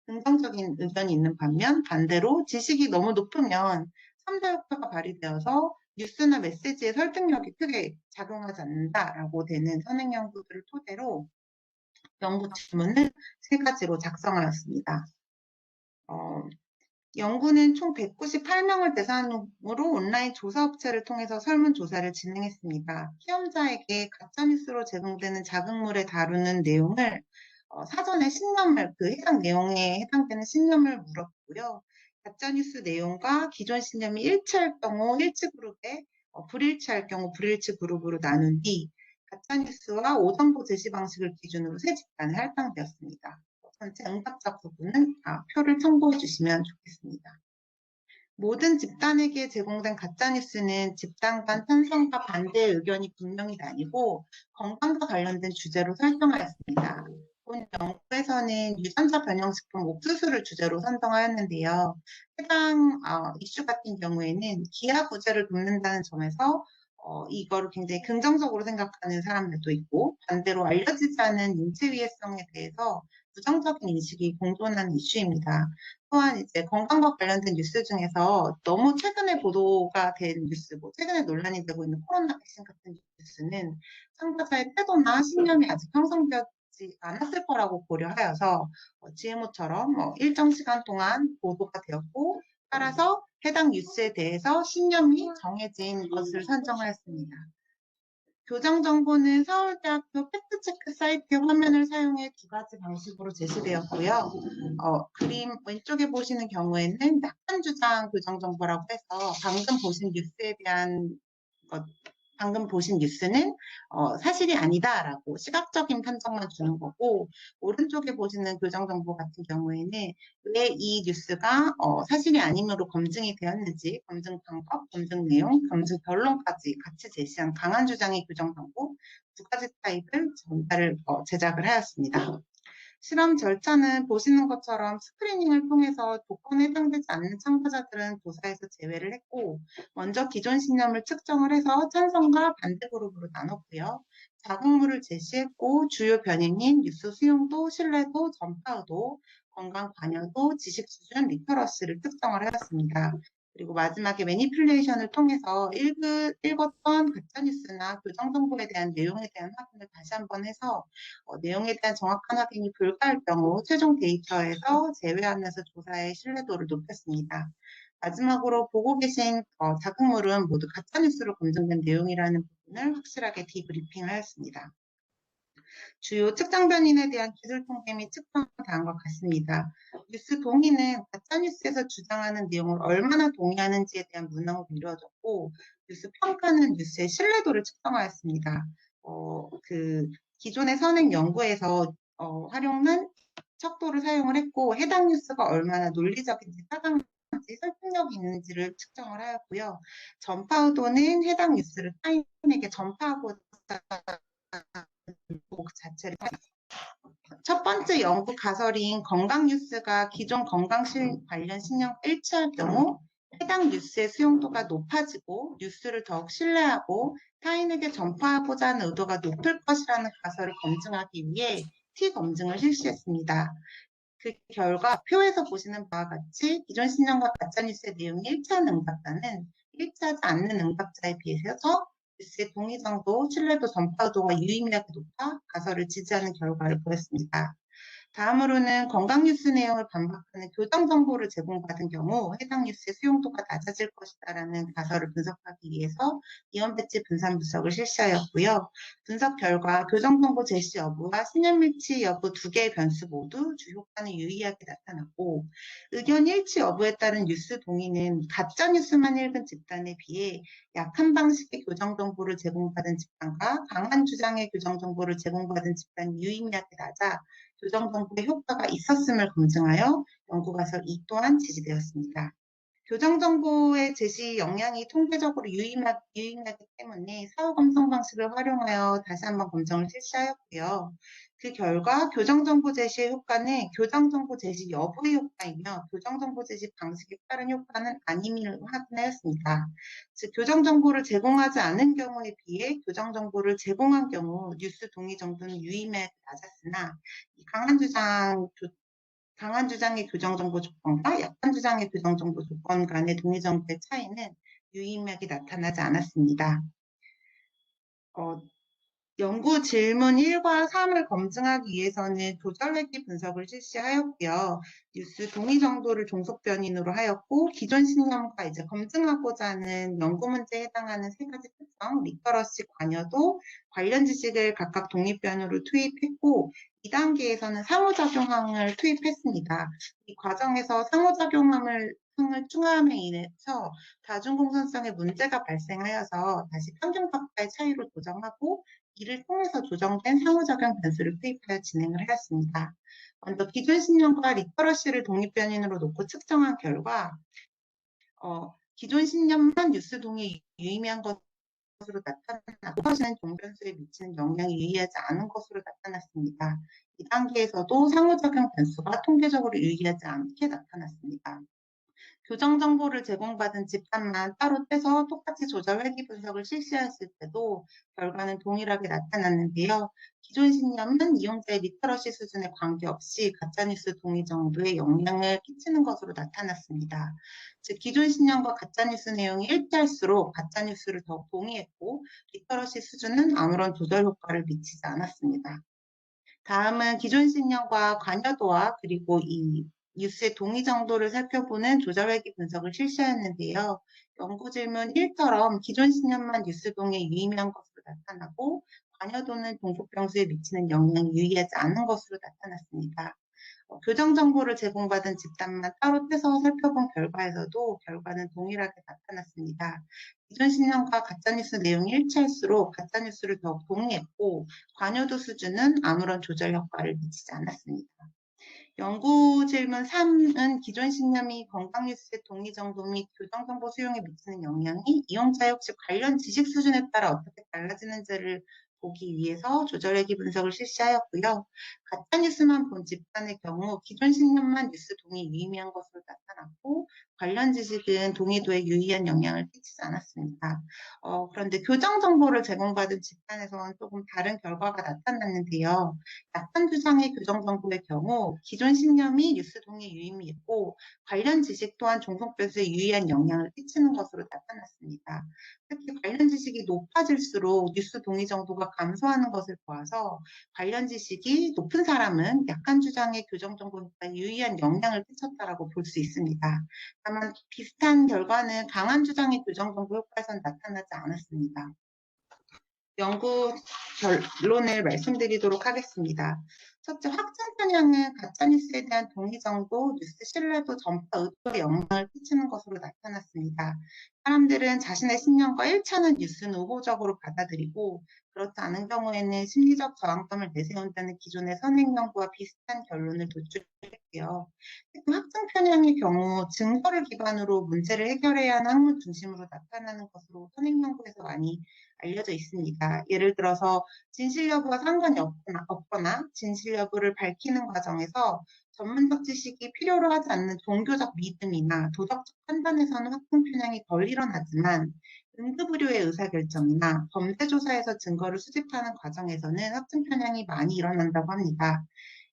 긍정적인 의견이 있는 반면, 반대로 지식이 너무 높으면 3자 효과가 발휘되어서 뉴스나 메시지의 설득력이 크게 작용하지 않는다라고 되는 선행 연구들을 토대로 연구 질문을 3가지로 작성하였습니다. 연구는 총 198명을 대상으로 온라인 조사업체를 통해서 설문조사를 진행했습니다. 시험자에게 가짜뉴스로 제공되는 자극물에 다루는 내용을 사전에 신념을, 그 해당 내용에 해당되는 신념을 물었고요. 가짜뉴스 내용과 기존 신념이 일치할 경우 일치 그룹에, 불일치할 경우 불일치 그룹으로 나눈 뒤 가짜뉴스와 오정보 제시 방식을 기준으로 3집단에 할당되었습니다. 전체 응답자 부분은 표를 참고해 주시면 좋겠습니다. 모든 집단에게 제공된 가짜뉴스는 집단 간 찬성과 반대의 의견이 분명히 나뉘고 건강과 관련된 주제로 설정하였습니다. 본 연구에서는 유전자 변형식품 옥수수를 주제로 선정하였는데요. 해당 이슈 같은 경우에는 기하 구제를 돕는다는 점에서 이거를 굉장히 긍정적으로 생각하는 사람들도 있고, 반대로 알려지지 않은 인체 위해성에 대해서 부정적인 인식이 공존하는 이슈입니다. 또한 이제 건강과 관련된 뉴스 중에서 너무 최근에 보도가 된 뉴스, 최근에 논란이 되고 있는 코로나 백신 같은 뉴스는 참가자의 태도나 신념이 아직 형성되지 않았을 거라고 고려하여서 GMO처럼 일정 시간 동안 보도가 되었고 따라서 해당 뉴스에 대해서 신념이 정해진 것을 선정하였습니다. 교정 정보는 서울대학교 팩트체크 사이트 화면을 사용해 두 가지 방식으로 제시되었고요. 그림 왼쪽에 보시는 경우에는 약한 주장 교정 정보라고 해서 방금 보신 뉴스는 사실이 아니다라고 시각적인 판정만 주는 거고, 오른쪽에 보시는 교정 정보 같은 경우에는 왜 이 뉴스가 사실이 아님으로 검증이 되었는지, 검증 방법, 검증 내용, 검증 결론까지 같이 제시한 강한 주장의 교정 정보 두 가지 타입을 제작을 하였습니다. 실험 절차는 보시는 것처럼 스크리닝을 통해서 조건에 해당되지 않는 참가자들은 조사에서 제외를 했고, 먼저 기존 신념을 측정을 해서 찬성과 반대 그룹으로 나눴고요. 자극물을 제시했고, 주요 변인인 뉴스 수용도, 신뢰도, 전파 의도, 건강 관여도, 지식 수준, 리터러시를 특정을 하였습니다. 그리고 마지막에 매니플레이션을 통해서 읽었던 가짜뉴스나 교정 정보에 대한 내용에 대한 확인을 다시 한번 해서 내용에 대한 정확한 확인이 불가할 경우 최종 데이터에서 제외하면서 조사의 신뢰도를 높였습니다. 마지막으로 보고 계신 자극물은 모두 가짜뉴스로 검증된 내용이라는 부분을 확실하게 디브리핑하였습니다. 주요 측정 변인에 대한 기술 통계 및 측정 다음과 같습니다. 뉴스 동의는 가짜뉴스에서 주장하는 내용을 얼마나 동의하는지에 대한 문항으로 이루어졌고, 뉴스 평가는 뉴스의 신뢰도를 측정하였습니다. 기존의 선행 연구에서 활용한 척도를 사용을 했고, 해당 뉴스가 얼마나 논리적인지 타당한지 설득력이 있는지를 측정을 하였고요. 전파 의도는 해당 뉴스를 타인에게 전파하고자 그 자체를 첫 번째 연구 가설인 건강 뉴스가 기존 건강 관련 신념과 일치할 경우 해당 뉴스의 수용도가 높아지고 뉴스를 더욱 신뢰하고 타인에게 전파하고자 하는 의도가 높을 것이라는 가설을 검증하기 위해 T-검증을 실시했습니다. 그 결과 표에서 보시는 바와 같이 기존 신념과 가짜뉴스의 내용이 일치하는 응답자는 일치하지 않는 응답자에 비해서 뉴스의 동의 정도, 신뢰도, 전파도가 유의미하게 높아 가설을 지지하는 결과를 보였습니다. 다음으로는 건강 뉴스 내용을 반박하는 교정 정보를 제공받은 경우 해당 뉴스의 수용도가 낮아질 것이다라는 가설을 분석하기 위해서 이원 배치 분산 분석을 실시하였고요. 분석 결과 교정 정보 제시 여부와 신념 일치 여부 두 개의 변수 모두 주 효과는 유의하게 나타났고, 의견 일치 여부에 따른 뉴스 동의는 가짜 뉴스만 읽은 집단에 비해 약한 방식의 교정 정보를 제공받은 집단과 강한 주장의 교정 정보를 제공받은 집단이 유의미하게 낮아 교정 정보의 효과가 있었음을 검증하여 연구 가설 2 또한 지지되었습니다. 교정 정보의 제시 역량이 통계적으로 유의미하기 때문에 사후 검증 방식을 활용하여 다시 한번 검증을 실시하였고요. 그 결과 교정 정보 제시의 효과는 교정 정보 제시 여부의 효과이며 교정 정보 제시 방식에 따른 효과는 아님을 확인하였습니다. 즉 교정 정보를 제공하지 않은 경우에 비해 교정 정보를 제공한 경우 뉴스 동의 정도는 유의미하게 낮았으나 강한 주장의 교정 정보 조건과 약한 주장의 교정 정보 조건 간의 동의 정도의 차이는 유의미하게 나타나지 않았습니다. 연구 질문 1과 3을 검증하기 위해서는 조절회귀 분석을 실시하였고요. 뉴스 동의 정도를 종속 변인으로 하였고, 기존 신념과 이제 검증하고자 하는 연구 문제에 해당하는 세 가지 특성, 리터러시, 관여도, 관련 지식을 각각 독립변으로 투입했고, 2단계에서는 상호작용항을 투입했습니다. 이 과정에서 상호작용항을 추가함에 인해서 다중공선성에 문제가 발생하여서 다시 평균값과의 차이로 조정하고, 이를 통해서 조정된 상호작용 변수를 투입하여 진행을 하였습니다. 먼저 기존 신념과 리터러시를 독립변인으로 놓고 측정한 결과 기존 신념만 뉴스 동의에 유의미한 것으로 나타났고 리터러시는 동변수에 미치는 영향이 유의하지 않은 것으로 나타났습니다. 이 단계에서도 상호작용 변수가 통계적으로 유의하지 않게 나타났습니다. 교정 정보를 제공받은 집단만 따로 떼서 똑같이 조절 회귀 분석을 실시했을 때도 결과는 동일하게 나타났는데요. 기존 신념은 이용자의 리터러시 수준에 관계없이 가짜뉴스 동의 정도의 영향을 끼치는 것으로 나타났습니다. 즉 기존 신념과 가짜뉴스 내용이 일치할수록 가짜뉴스를 더욱 동의했고 리터러시 수준은 아무런 조절 효과를 미치지 않았습니다. 다음은 기존 신념과 관여도와 그리고 이 뉴스의 동의 정도를 살펴보는 조절회귀 분석을 실시하였는데요. 연구 질문 1처럼 기존 신념만 뉴스 동의에 유의미한 것으로 나타나고 관여도는 동북병수에 미치는 영향이 유의하지 않은 것으로 나타났습니다. 교정 정보를 제공받은 집단만 따로 떼서 살펴본 결과에서도 결과는 동일하게 나타났습니다. 기존 신념과 가짜뉴스 내용이 일치할수록 가짜뉴스를 더욱 동의했고 관여도 수준은 아무런 조절 효과를 미치지 않았습니다. 연구 질문 3은 기존 신념이 건강뉴스의 동의 정도 및 교정정보 수용에 미치는 영향이 이용자의 혹시 관련 지식 수준에 따라 어떻게 달라지는지를 보기 위해서 조절회귀 분석을 실시하였고요. 가짜뉴스만 본 집단의 경우 기존 신념만 뉴스 동의에 유의미한 것으로 나타났고 관련 지식은 동의도에 유의한 영향을 끼치지 않았습니다. 그런데 교정 정보를 제공받은 집단에서는 조금 다른 결과가 나타났는데요. 약한 주장의 교정 정보의 경우 기존 신념이 뉴스 동의에 유의미했고 관련 지식 또한 종속변수에 유의한 영향을 끼치는 것으로 나타났습니다. 특히 관련 지식이 높아질수록 뉴스 동의 정도가 감소하는 것을 보아서 관련 지식이 높은 사람은 약한 주장의 교정 정보에 유의한 영향을 끼쳤다라고 볼 수 있습니다. 다만 비슷한 결과는 강한 주장의 교정 정보 효과에선 나타나지 않았습니다. 연구 결론을 말씀드리도록 하겠습니다. 첫째, 확증 편향은 가짜뉴스에 대한 동의 정도, 뉴스 신뢰도, 전파 의도에 영향을 끼치는 것으로 나타났습니다. 사람들은 자신의 신념과 일치하는 뉴스는 우호적으로 받아들이고 그렇지 않은 경우에는 심리적 저항감을 내세운다는 기존의 선행 연구와 비슷한 결론을 도출했고요. 특히 확증 편향의 경우 증거를 기반으로 문제를 해결해야 하는 학문 중심으로 나타나는 것으로 선행 연구에서 많이 알려져 있습니다. 예를 들어서 진실 여부와 상관이 없거나 진실 여부를 밝히는 과정에서 전문적 지식이 필요로 하지 않는 종교적 믿음이나 도덕적 판단에서는 확증 편향이 덜 일어나지만 응급의료의 의사결정이나 범죄 조사에서 증거를 수집하는 과정에서는 확증 편향이 많이 일어난다고 합니다.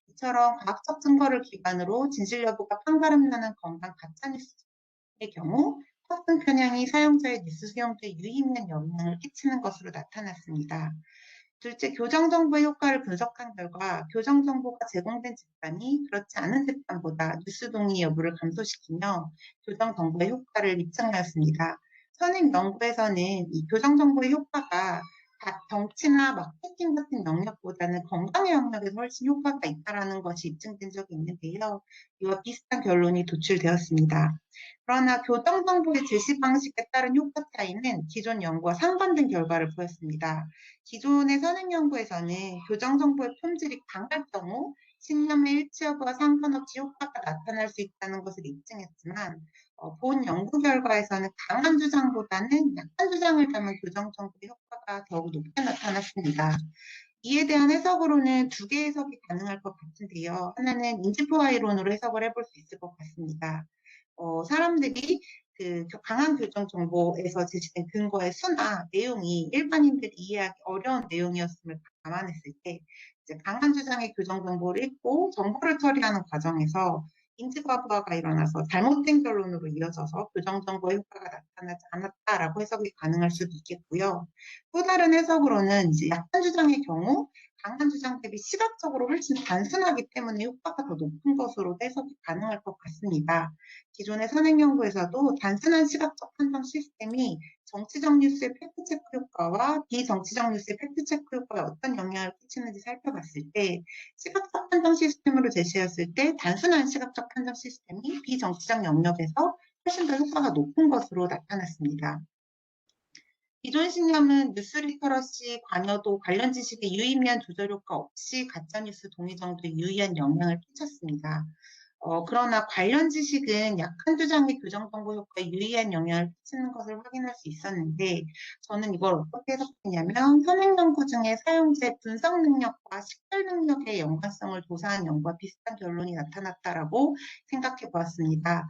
이처럼 과학적 증거를 기반으로 진실 여부가 판가름나는 건강 가짜뉴스의 경우 확증 편향이 사용자의 뉴스 수용도에 유의미한 영향을 끼치는 것으로 나타났습니다. 둘째, 교정정보의 효과를 분석한 결과 교정정보가 제공된 집단이 그렇지 않은 집단보다 뉴스 동의 여부를 감소시키며 교정정보의 효과를 입증하였습니다. 선행 연구에서는 이 교정정보의 효과가 정치나 마케팅 같은 영역보다는 건강의 영역에서 훨씬 효과가 있다는 것이 입증된 적이 있는데요. 이와 비슷한 결론이 도출되었습니다. 그러나 교정정보의 제시 방식에 따른 효과 차이는 기존 연구와 상반된 결과를 보였습니다. 기존의 선행 연구에서는 교정 정보의 품질이 강할 경우 신념의 일치 여부와 상관없이 효과가 나타날 수 있다는 것을 입증했지만 본 연구 결과에서는 강한 주장보다는 약한 주장을 담은 교정 정보의 효과가 더욱 높게 나타났습니다. 이에 대한 해석으로는 두 개의 해석이 가능할 것 같은데요. 하나는 인지포화 이론으로 해석을 해볼 수 있을 것 같습니다. 사람들이 그 강한 교정 정보에서 제시된 근거의 수나 내용이 일반인들이 이해하기 어려운 내용이었음을 감안했을 때 이제 강한 주장의 교정 정보를 읽고 정보를 처리하는 과정에서 인지과부하가 일어나서 잘못된 결론으로 이어져서 교정 정보의 효과가 나타나지 않았다라고 해석이 가능할 수도 있겠고요. 또 다른 해석으로는 이제 약한 주장의 경우 강한 주장 대비 시각적으로 훨씬 단순하기 때문에 효과가 더 높은 것으로 해석이 가능할 것 같습니다. 기존의 선행 연구에서도 단순한 시각적 판정 시스템이 정치적 뉴스의 팩트체크 효과와 비정치적 뉴스의 팩트체크 효과에 어떤 영향을 끼치는지 살펴봤을 때 시각적 판정 시스템으로 제시했을 때 단순한 시각적 판정 시스템이 비정치적 영역에서 훨씬 더 효과가 높은 것으로 나타났습니다. 기존 신념은 뉴스 리터러시 관여도 관련 지식의 유의미한 조절 효과 없이 가짜뉴스 동의 정도에 유의한 영향을 끼쳤습니다. 그러나 관련 지식은 약한 주장의 교정 정보 효과에 유의한 영향을 끼치는 것을 확인할 수 있었는데 저는 이걸 어떻게 해석했냐면 선행 연구 중에 사용자의 분석 능력과 식별 능력의 연관성을 조사한 연구와 비슷한 결론이 나타났다라고 생각해 보았습니다.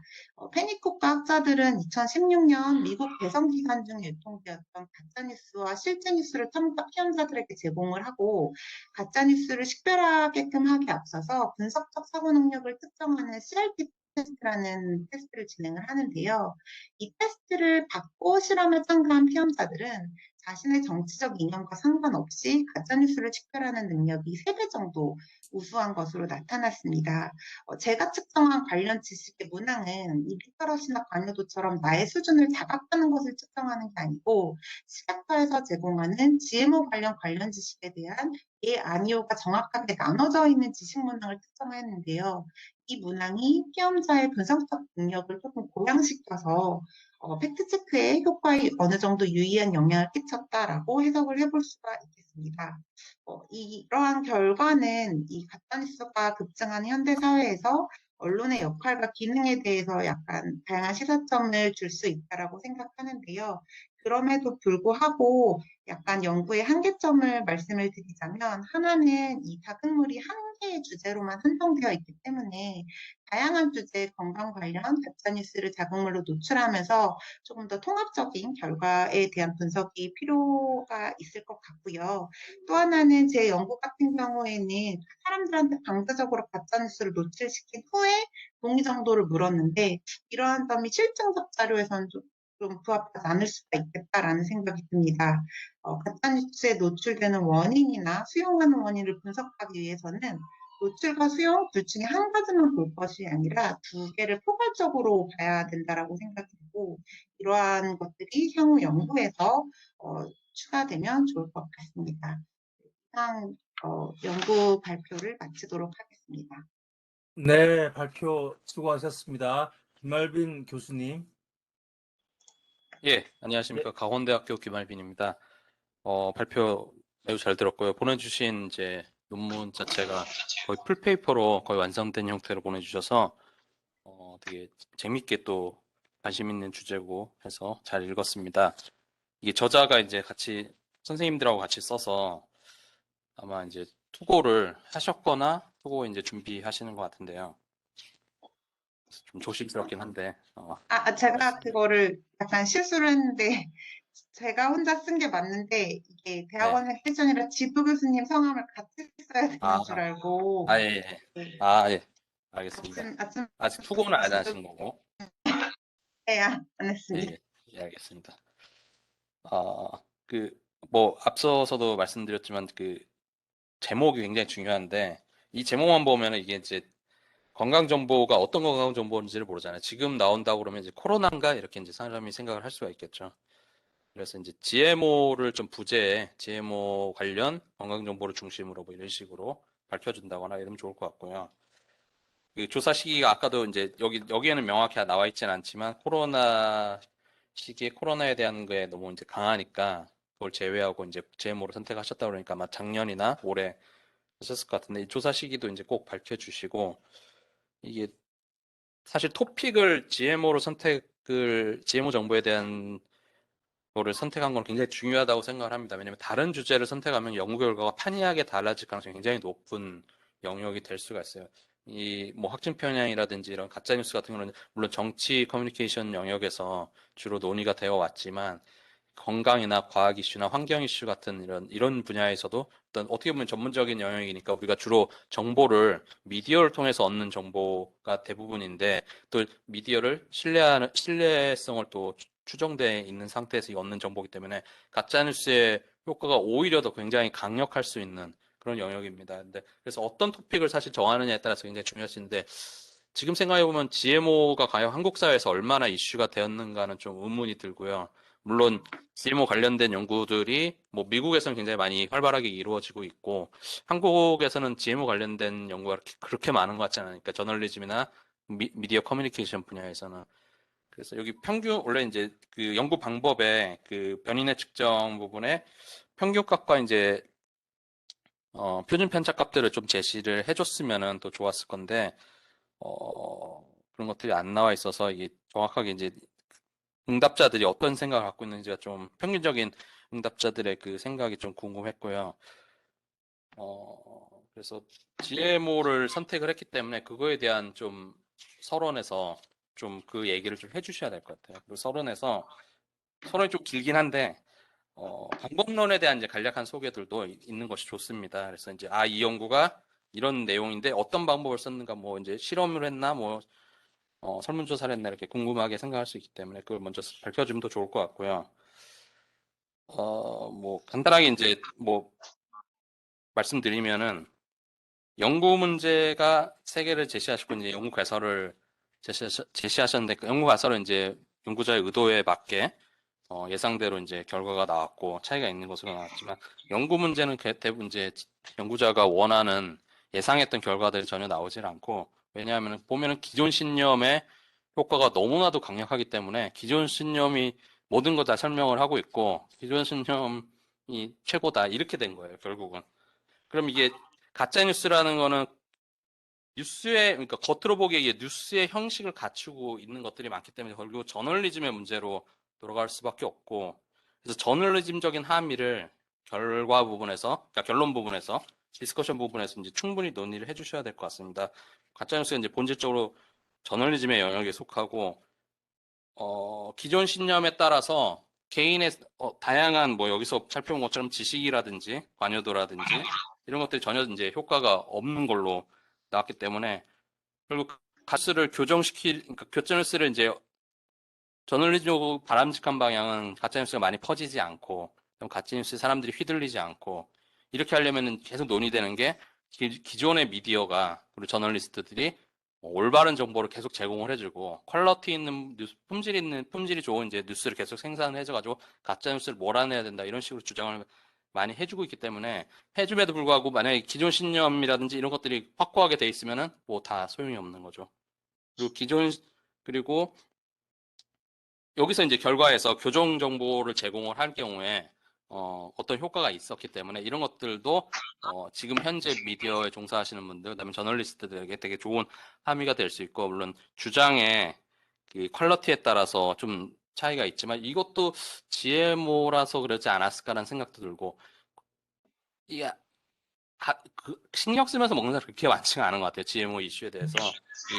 페니콕과 학자들은 2016년 미국 대선 기간 중에 유통되었던 가짜뉴스와 실제 뉴스를 시험자들에게 제공을 하고 가짜뉴스를 식별하게끔 하기 앞서서 분석적 사고 능력을 측정하는 CRT 테스트라는 테스트를 진행을 하는데요. 이 테스트를 받고 실험에 참가한 시험자들은 자신의 정치적 이념과 상관없이 가짜뉴스를 식별하는 능력이 3배 정도 우수한 것으로 나타났습니다. 제가 측정한 관련 지식의 문항은 이 리터러시나 관여도처럼 나의 수준을 자각하는 것을 측정하는 게 아니고 시각화에서 제공하는 GMO 관련 지식에 대한 예, 아니오가 정확하게 나눠져 있는 지식 문항을 특정했는데요. 이 문항이 시험자의 분석적 능력을 조금 고양시켜서 팩트체크에 효과에 어느 정도 유의한 영향을 끼쳤다라고 해석을 해볼 수가 있겠습니다. 이러한 결과는 이 가짜뉴스가 급증하는 현대 사회에서 언론의 역할과 기능에 대해서 약간 다양한 시사점을 줄 수 있다라고 생각하는데요. 그럼에도 불구하고 약간 연구의 한계점을 말씀을 드리자면 하나는 이 자극물이 한 개의 주제로만 한정되어 있기 때문에 다양한 주제 건강 관련 가짜뉴스를 자극물로 노출하면서 조금 더 통합적인 결과에 대한 분석이 필요가 있을 것 같고요. 또 하나는 제 연구 같은 경우에는 사람들한테 강제적으로 가짜뉴스를 노출시킨 후에 동의 정도를 물었는데 이러한 점이 실증적 자료에서는 좀 부합하지 않을 수가 있겠다라는 생각이 듭니다. 가짜뉴스에 노출되는 원인이나 수용하는 원인을 분석하기 위해서는 노출과 수용 둘 중에 한 가지만 볼 것이 아니라 두 개를 포괄적으로 봐야 된다라고 생각이 들고 이러한 것들이 향후 연구에서 추가되면 좋을 것 같습니다. 이상 연구 발표를 마치도록 하겠습니다. 네, 발표 수고하셨습니다. 김말빈 교수님. 예, 예, 안녕하십니까. 강원대학교 김알빈입니다. 발표 매우 잘 들었고요. 보내주신 이제 논문 자체가 거의 풀페이퍼로 거의 완성된 형태로 보내주셔서 되게 재밌게 또 관심 있는 주제고 해서 잘 읽었습니다. 이게 저자가 이제 같이 선생님들하고 같이 써서 아마 이제 투고를 하셨거나 투고 이제 준비하시는 것 같은데요. 좀 조심스럽긴 한데. 제가 그거를 약간 실수를 했는데 제가 혼자 쓴 게 맞는데 이게 대학원의 패션이라 지도 교수님 성함을 같이 써야 되는 줄 알고 예, 예. 네. 예. 알겠습니다. 아침 아직 투고는 안 하신 거고. 안 예, 했습니다. 예, 알겠습니다. 앞서서도 말씀드렸지만 제목이 굉장히 중요한데, 이 제목만 보면 이게 이제 건강정보가 어떤 건강정보인지를 모르잖아요. 지금 나온다고 그러면 이제 코로나인가? 이렇게 이제 사람이 생각을 할 수가 있겠죠. 그래서 이제 GMO를 좀 부재해, GMO 관련 건강정보를 중심으로 뭐 이런 식으로 밝혀준다거나 이러면 좋을 것 같고요. 그 조사 시기가 아까도 이제 여기에는 명확히 나와 있지는 않지만 코로나 시기에 코로나에 대한 거에 너무 이제 강하니까 그걸 제외하고 이제 GMO를 선택하셨다 그러니까 아마 작년이나 올해 하셨을 것 같은데 이 조사 시기도 이제 꼭 밝혀주시고 이게 사실 토픽을 GMO 정보에 대한 거를 선택한 건 굉장히 중요하다고 생각을 합니다. 왜냐하면 다른 주제를 선택하면 연구 결과가 판이하게 달라질 가능성이 굉장히 높은 영역이 될 수가 있어요. 이 뭐 확증 편향이라든지 이런 가짜 뉴스 같은 경우는 물론 정치 커뮤니케이션 영역에서 주로 논의가 되어 왔지만 건강이나 과학 이슈나 환경 이슈 같은 이런 분야에서도 어떤 어떻게 보면 전문적인 영역이니까 우리가 주로 정보를 미디어를 통해서 얻는 정보가 대부분인데 또 미디어를 신뢰성을 또 추정돼 있는 상태에서 얻는 정보이기 때문에 가짜뉴스의 효과가 오히려 더 굉장히 강력할 수 있는 그런 영역입니다. 그래서 어떤 토픽을 사실 정하느냐에 따라서 굉장히 중요하신데 지금 생각해보면 GMO가 과연 한국 사회에서 얼마나 이슈가 되었는가는 좀 의문이 들고요. 물론 GMO 관련된 연구들이 뭐 미국에서는 굉장히 많이 활발하게 이루어지고 있고 한국에서는 GMO 관련된 연구가 그렇게 많은 것 같지 않으니까 저널리즘이나 미디어 커뮤니케이션 분야에서는 그래서 여기 원래 이제 그 연구 방법에 그 변인의 측정 부분에 평균값과 이제 표준 편차 값들을 좀 제시를 해줬으면은 더 좋았을 건데 그런 것들이 안 나와 있어서 이게 정확하게 이제 응답자들이 어떤 생각을 갖고 있는지가 좀 평균적인 응답자들의 그 생각이 좀 궁금했고요. 그래서 GMO를 선택을 했기 때문에 그거에 대한 좀 서론에서 좀 그 얘기를 좀 해주셔야 될 것 같아요. 그리고 서론에서 서론이 좀 길긴 한데 방법론에 대한 이제 간략한 소개들도 있는 것이 좋습니다. 그래서 이제 이 연구가 이런 내용인데 어떤 방법을 썼는가 뭐 이제 실험을 했나 뭐 설문조사를 했나 이렇게 궁금하게 생각할 수 있기 때문에 그걸 먼저 밝혀주면 더 좋을 것 같고요. 뭐 간단하게 이제 뭐 말씀드리면은 연구 문제가 세 개를 제시하시고 이제 연구 개설을 제시하셨는데 그 연구 개설은 이제 연구자의 의도에 맞게 예상대로 이제 결과가 나왔고 차이가 있는 것으로 나왔지만 연구 문제는 대부분 이제 연구자가 원하는 예상했던 결과들이 전혀 나오질 않고 왜냐하면 보면은 기존 신념의 효과가 너무나도 강력하기 때문에 기존 신념이 모든 거 다 설명을 하고 있고 기존 신념이 최고다 이렇게 된 거예요 결국은. 그럼 이게 가짜 뉴스라는 거는 뉴스의 그러니까 겉으로 보기에 이게 뉴스의 형식을 갖추고 있는 것들이 많기 때문에 결국 저널리즘의 문제로 돌아갈 수밖에 없고 그래서 저널리즘적인 함의를 결과 부분에서 그러니까 결론 부분에서 디스커션 부분에서 이제 충분히 논의를 해주셔야 될 것 같습니다. 가짜 뉴스가 이제 본질적으로 저널리즘의 영역에 속하고 기존 신념에 따라서 개인의 다양한 뭐 여기서 살펴본 것처럼 지식이라든지 관여도라든지 이런 것들이 전혀 이제 효과가 없는 걸로 나왔기 때문에 결국 가스를 그러니까 교전뉴스를 이제 저널리즘으로 바람직한 방향은 가짜뉴스가 많이 퍼지지 않고 가짜뉴스에 사람들이 휘둘리지 않고 이렇게 하려면 계속 논의되는 게 기존의 미디어가 그리고 저널리스트들이 올바른 정보를 계속 제공을 해주고 퀄리티 있는 뉴스, 품질이 좋은 이제 뉴스를 계속 생산을 해줘가지고 가짜 뉴스를 몰아내야 된다 이런 식으로 주장을 많이 해주고 있기 때문에 해줌에도 불구하고 만약에 기존 신념이라든지 이런 것들이 확고하게 돼 있으면은 뭐 다 소용이 없는 거죠. 그리고 여기서 이제 결과에서 교정 정보를 제공을 할 경우에 어떤 효과가 있었기 때문에 이런 것들도 지금 현재 미디어에 종사하시는 분들, 그다음에 저널리스트들에게 되게 좋은 함의가 될 수 있고 물론 주장의 그 퀄리티에 따라서 좀 차이가 있지만 이것도 GMO라서 그러지 않았을까라는 생각도 들고 이게 신경 쓰면서 먹는 사람 그렇게 많지가 않은 것 같아요. GMO 이슈에 대해서.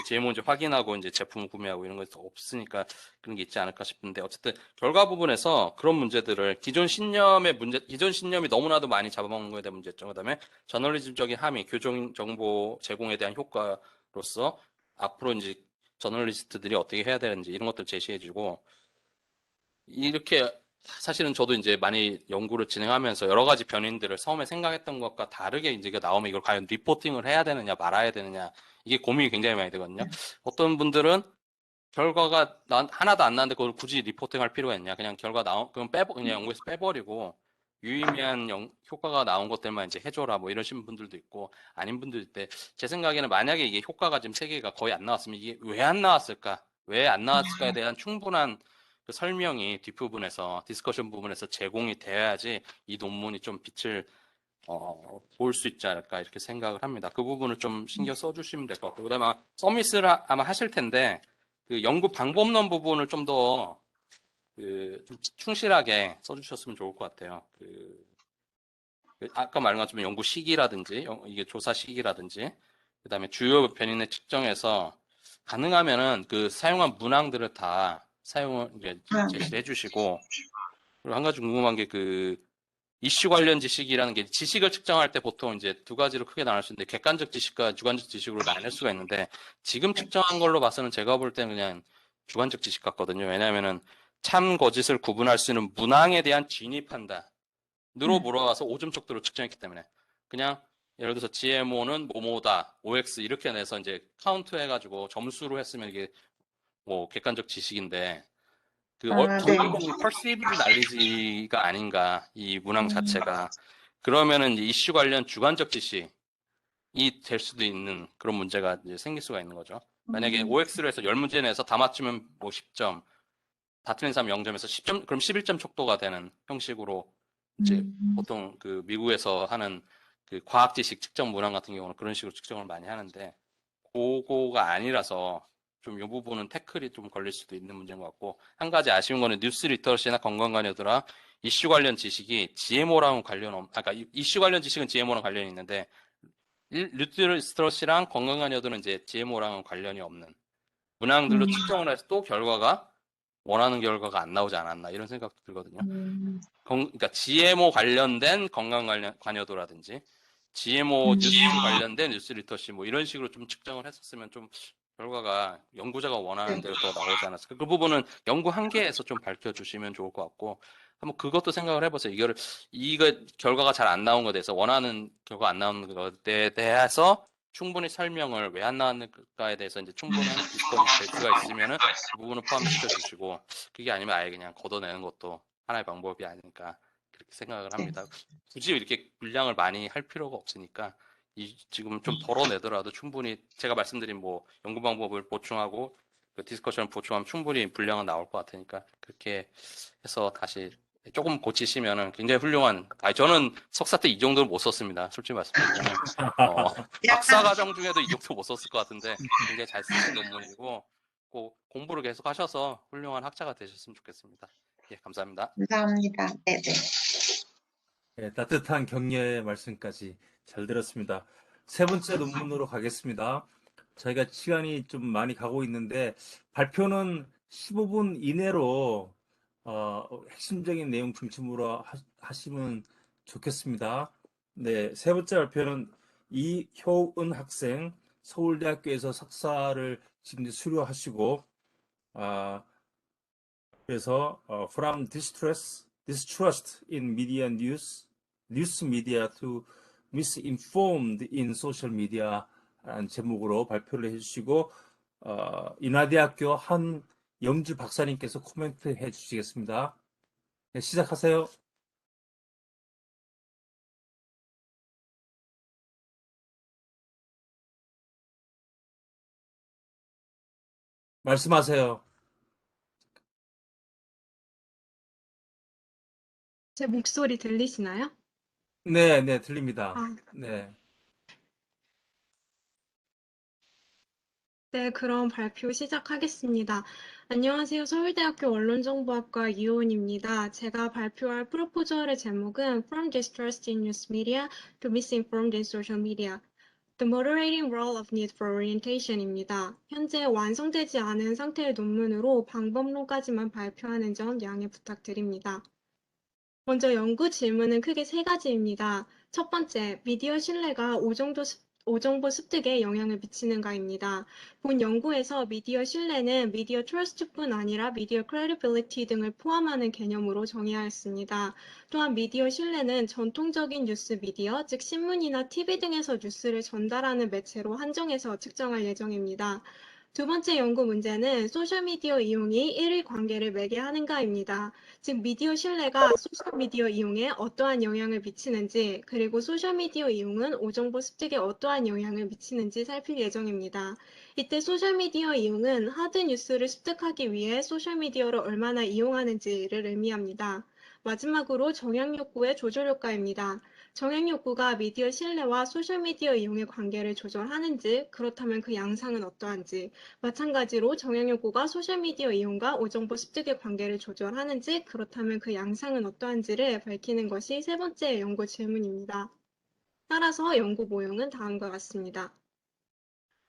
GMO 이제 확인하고 이제 제품을 구매하고 이런 것도 없으니까 그런 게 있지 않을까 싶은데 어쨌든 결과 부분에서 그런 문제들을 기존 신념이 너무나도 많이 잡아먹는 거에 대한 문제점, 그다음에 저널리즘적인 함의, 교정 정보 제공에 대한 효과로서 앞으로 이제 저널리스트들이 어떻게 해야 되는지 이런 것들 제시해주고 이렇게 사실은 저도 이제 많이 연구를 진행하면서 여러 가지 변인들을 처음에 생각했던 것과 다르게 이제 나오면 이걸 과연 리포팅을 해야 되느냐 말아야 되느냐 이게 고민이 굉장히 많이 되거든요. 어떤 분들은 결과가 하나도 안 나는데 그걸 굳이 리포팅할 필요가 있냐? 그냥 그럼 그냥 연구에서 빼버리고 유의미한 효과가 나온 것들만 이제 해줘라 뭐 이러신 분들도 있고 아닌 분들도 있대. 제 생각에는 만약에 이게 효과가 지금 3개가 거의 안 나왔으면 이게 왜 안 나왔을까? 왜 안 나왔을까에 대한 충분한 그 설명이 뒷부분에서 디스커션 부분에서 제공이 돼야지 이 논문이 좀 빛을 볼 수 있지 않을까 이렇게 생각을 합니다. 그 부분을 좀 신경 써주시면 될 것 같고 그다음에 서밋을 아마 하실 텐데 그 연구 방법론 부분을 좀 더 좀 충실하게 써주셨으면 좋을 것 같아요. 아까 말한 것처럼 연구 시기라든지 이게 조사 시기라든지 그다음에 주요 변인을 측정해서 가능하면은 그 사용한 문항들을 다 사용을 이제 제시를 해주시고 그리고 한 가지 궁금한 게 그 이슈 관련 지식이라는 게 지식을 측정할 때 보통 이제 두 가지로 크게 나눌 수 있는데 객관적 지식과 주관적 지식으로 나눌 수가 있는데 지금 측정한 걸로 봐서는 제가 볼 때는 그냥 주관적 지식 같거든요. 왜냐하면은 참 거짓을 구분할 수 있는 문항에 대한 진위 판단으로 물어와서 5점 척도로 측정했기 때문에 그냥 예를 들어서 GMO는 뭐뭐다, OX 이렇게 내서 이제 카운트 해가지고 점수로 했으면 이게 뭐 객관적 지식인데 네. 전반적인 perceived knowledge가 아닌가 이 문항 자체가 그러면은 이슈 관련 주관적 지식이 될 수도 있는 그런 문제가 이제 생길 수가 있는 거죠. 만약에 OX로 해서 10문제 내서 다 맞추면 뭐 10점, 다 틀린 사람 0점에서 10점, 그럼 11점 촉도가 되는 형식으로 이제 보통 그 미국에서 하는 그 과학 지식 측정 문항 같은 경우는 그런 식으로 측정을 많이 하는데 그거가 아니라서 좀 이 부분은 태클이 좀 걸릴 수도 있는 문제인 것 같고 한 가지 아쉬운 거는 뉴스 리터러시나 건강관여도랑 이슈 관련 지식이 GMO랑 그러니까 이슈 관련 지식은 GMO랑 관련이 있는데 뉴스 리터러시랑 건강관여도는 이제 GMO랑 관련이 없는 문항들로 측정을 해서 또 원하는 결과가 안 나오지 않았나 이런 생각도 들거든요. 그러니까 GMO 관련된 관여도라든지 GMO 뉴스 관련된 뉴스 리터시 뭐 이런 식으로 좀 측정을 했었으면 좀 결과가 연구자가 원하는 네. 대로 더 나오지 않았을까? 그 부분은 연구 한계에서 좀 밝혀주시면 좋을 것 같고, 한번 그것도 생각을 해보세요. 이거 결과가 잘 안 나온 것에 대해서 원하는 결과 안 나오는 것에 대해서 충분히 설명을 왜 안 나왔는가에 대해서 이제 충분한 디스커션이 될 수가 있으면은 그 부분을 포함시켜 주시고, 그게 아니면 아예 그냥 걷어내는 것도 하나의 방법이 아닐까 그렇게 생각을 네. 합니다. 굳이 이렇게 분량을 많이 할 필요가 없으니까 지금 좀 덜어내더라도 충분히 제가 말씀드린 뭐 연구 방법을 보충하고 그 디스커션을 보충하면 충분히 분량은 나올 것 같으니까 그렇게 해서 다시 조금 고치시면은 굉장히 훌륭한. 저는 석사 때 이 정도는 못 썼습니다. 솔직히 말씀드리면은 박사 약간 과정 중에도 이 정도 못 썼을 것 같은데 굉장히 잘 쓰신 논문이고 꼭 공부를 계속 하셔서 훌륭한 학자가 되셨으면 좋겠습니다. 예, 감사합니다. 감사합니다. 네네. 예, 따뜻한 격려의 말씀까지 잘 들었습니다. 세 번째 논문으로 가겠습니다. 저희가 시간이 좀 많이 가고 있는데 발표는 15분 이내로 핵심적인 내용 중심으로 하시면 좋겠습니다. 네, 세 번째 발표는 이효은 학생, 서울대학교에서 석사를 지금 수료하시고 그래서 From Distrust in Media News Media to Misinformed in Social Media 라는 제목으로 발표를 해주시고 인하대학교 한영주 박사님께서 코멘트 해주시겠습니다. 네, 시작하세요. 말씀하세요. 제 목소리 들리시나요? 네, 네, 들립니다. 아, 네. 네, 그럼 발표 시작하겠습니다. 안녕하세요. 서울대학교 언론정보학과 이호은입니다. 제가 발표할 프로포저의 제목은 From Distrust in News Media to Misinformed in Social Media. The Moderating Role of Need for Orientation입니다. 현재 완성되지 않은 상태의 논문으로 방법론까지만 발표하는 점 양해 부탁드립니다. 먼저 연구 질문은 크게 세 가지입니다. 첫 번째, 미디어 신뢰가 오정보 습득에 영향을 미치는가입니다. 본 연구에서 미디어 신뢰는 미디어 트러스트뿐 아니라 미디어 크레디빌리티 등을 포함하는 개념으로 정의하였습니다. 또한 미디어 신뢰는 전통적인 뉴스 미디어, 즉 신문이나 TV 등에서 뉴스를 전달하는 매체로 한정해서 측정할 예정입니다. 두 번째 연구 문제는 소셜미디어 이용이 일일 관계를 매개하는가입니다. 즉, 미디어 신뢰가 소셜미디어 이용에 어떠한 영향을 미치는지, 그리고 소셜미디어 이용은 오정보 습득에 어떠한 영향을 미치는지 살필 예정입니다. 이때 소셜미디어 이용은 하드 뉴스를 습득하기 위해 소셜미디어를 얼마나 이용하는지를 의미합니다. 마지막으로 정양 욕구의 조절 효과입니다. 정양 욕구가 미디어 신뢰와 소셜미디어 이용의 관계를 조절하는지, 그렇다면 그 양상은 어떠한지, 마찬가지로 정양 욕구가 소셜미디어 이용과 오정보 습득의 관계를 조절하는지, 그렇다면 그 양상은 어떠한지를 밝히는 것이 세 번째 연구 질문입니다. 따라서 연구 모형은 다음과 같습니다.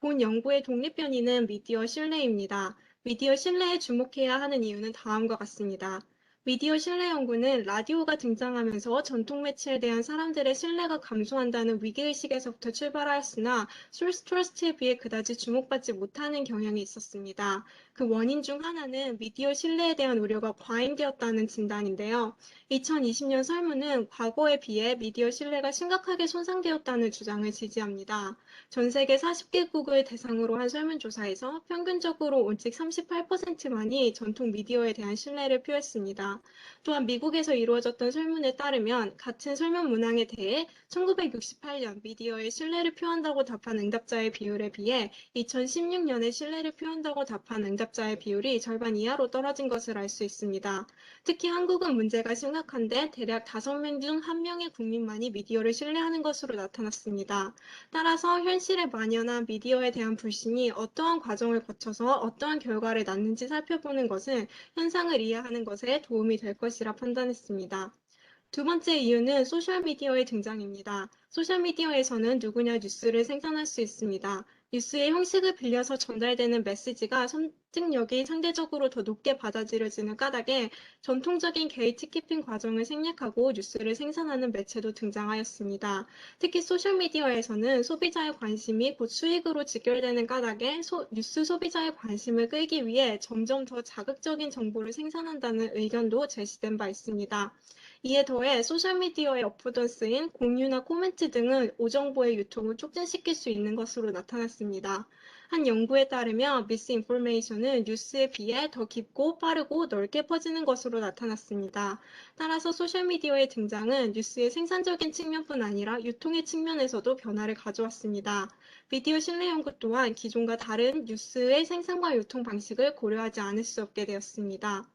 본 연구의 독립변이는 미디어 신뢰입니다. 미디어 신뢰에 주목해야 하는 이유는 다음과 같습니다. 미디어 신뢰 연구는 라디오가 등장하면서 전통 매체에 대한 사람들의 신뢰가 감소한다는 위기의식에서부터 출발하였으나 소스 트러스트에 비해 그다지 주목받지 못하는 경향이 있었습니다. 그 원인 중 하나는 미디어 신뢰에 대한 우려가 과잉되었다는 진단인데요. 2020년 설문은 과거에 비해 미디어 신뢰가 심각하게 손상되었다는 주장을 지지합니다. 전 세계 40개국을 대상으로 한 설문조사에서 평균적으로 오직 38%만이 전통 미디어에 대한 신뢰를 표했습니다. 또한 미국에서 이루어졌던 설문에 따르면 같은 설문 문항에 대해 1968년 미디어에 신뢰를 표한다고 답한 응답자의 비율에 비해 2016년에 신뢰를 표한다고 답한 응답자의 비율이 절반 이하로 떨어진 것을 알 수 있습니다. 특히 한국은 문제가 심각한데 대략 5명 중 1명의 국민만이 미디어를 신뢰하는 것으로 나타났습니다. 따라서 현실에 만연한 미디어에 대한 불신이 어떠한 과정을 거쳐서 어떠한 결과를 낳는지 살펴보는 것은 현상을 이해하는 것에 도움이 될 것이라 판단했습니다. 두 번째 이유는 소셜미디어의 등장입니다. 소셜미디어에서는 누구나 뉴스를 생산할 수 있습니다. 뉴스의 형식을 빌려서 전달되는 메시지가 설득력이 상대적으로 더 높게 받아들여지는 까닭에 전통적인 게이트키핑 과정을 생략하고 뉴스를 생산하는 매체도 등장하였습니다. 특히 소셜미디어에서는 소비자의 관심이 곧 수익으로 직결되는 까닭에 뉴스 소비자의 관심을 끌기 위해 점점 더 자극적인 정보를 생산한다는 의견도 제시된 바 있습니다. 이에 더해 소셜미디어의 어프던스인 공유나 코멘트 등은 오정보의 유통을 촉진시킬 수 있는 것으로 나타났습니다. 한 연구에 따르면 미스인포메이션은 뉴스에 비해 더 깊고 빠르고 넓게 퍼지는 것으로 나타났습니다. 따라서 소셜미디어의 등장은 뉴스의 생산적인 측면뿐 아니라 유통의 측면에서도 변화를 가져왔습니다. 미디어 신뢰 연구 또한 기존과 다른 뉴스의 생산과 유통 방식을 고려하지 않을 수 없게 되었습니다.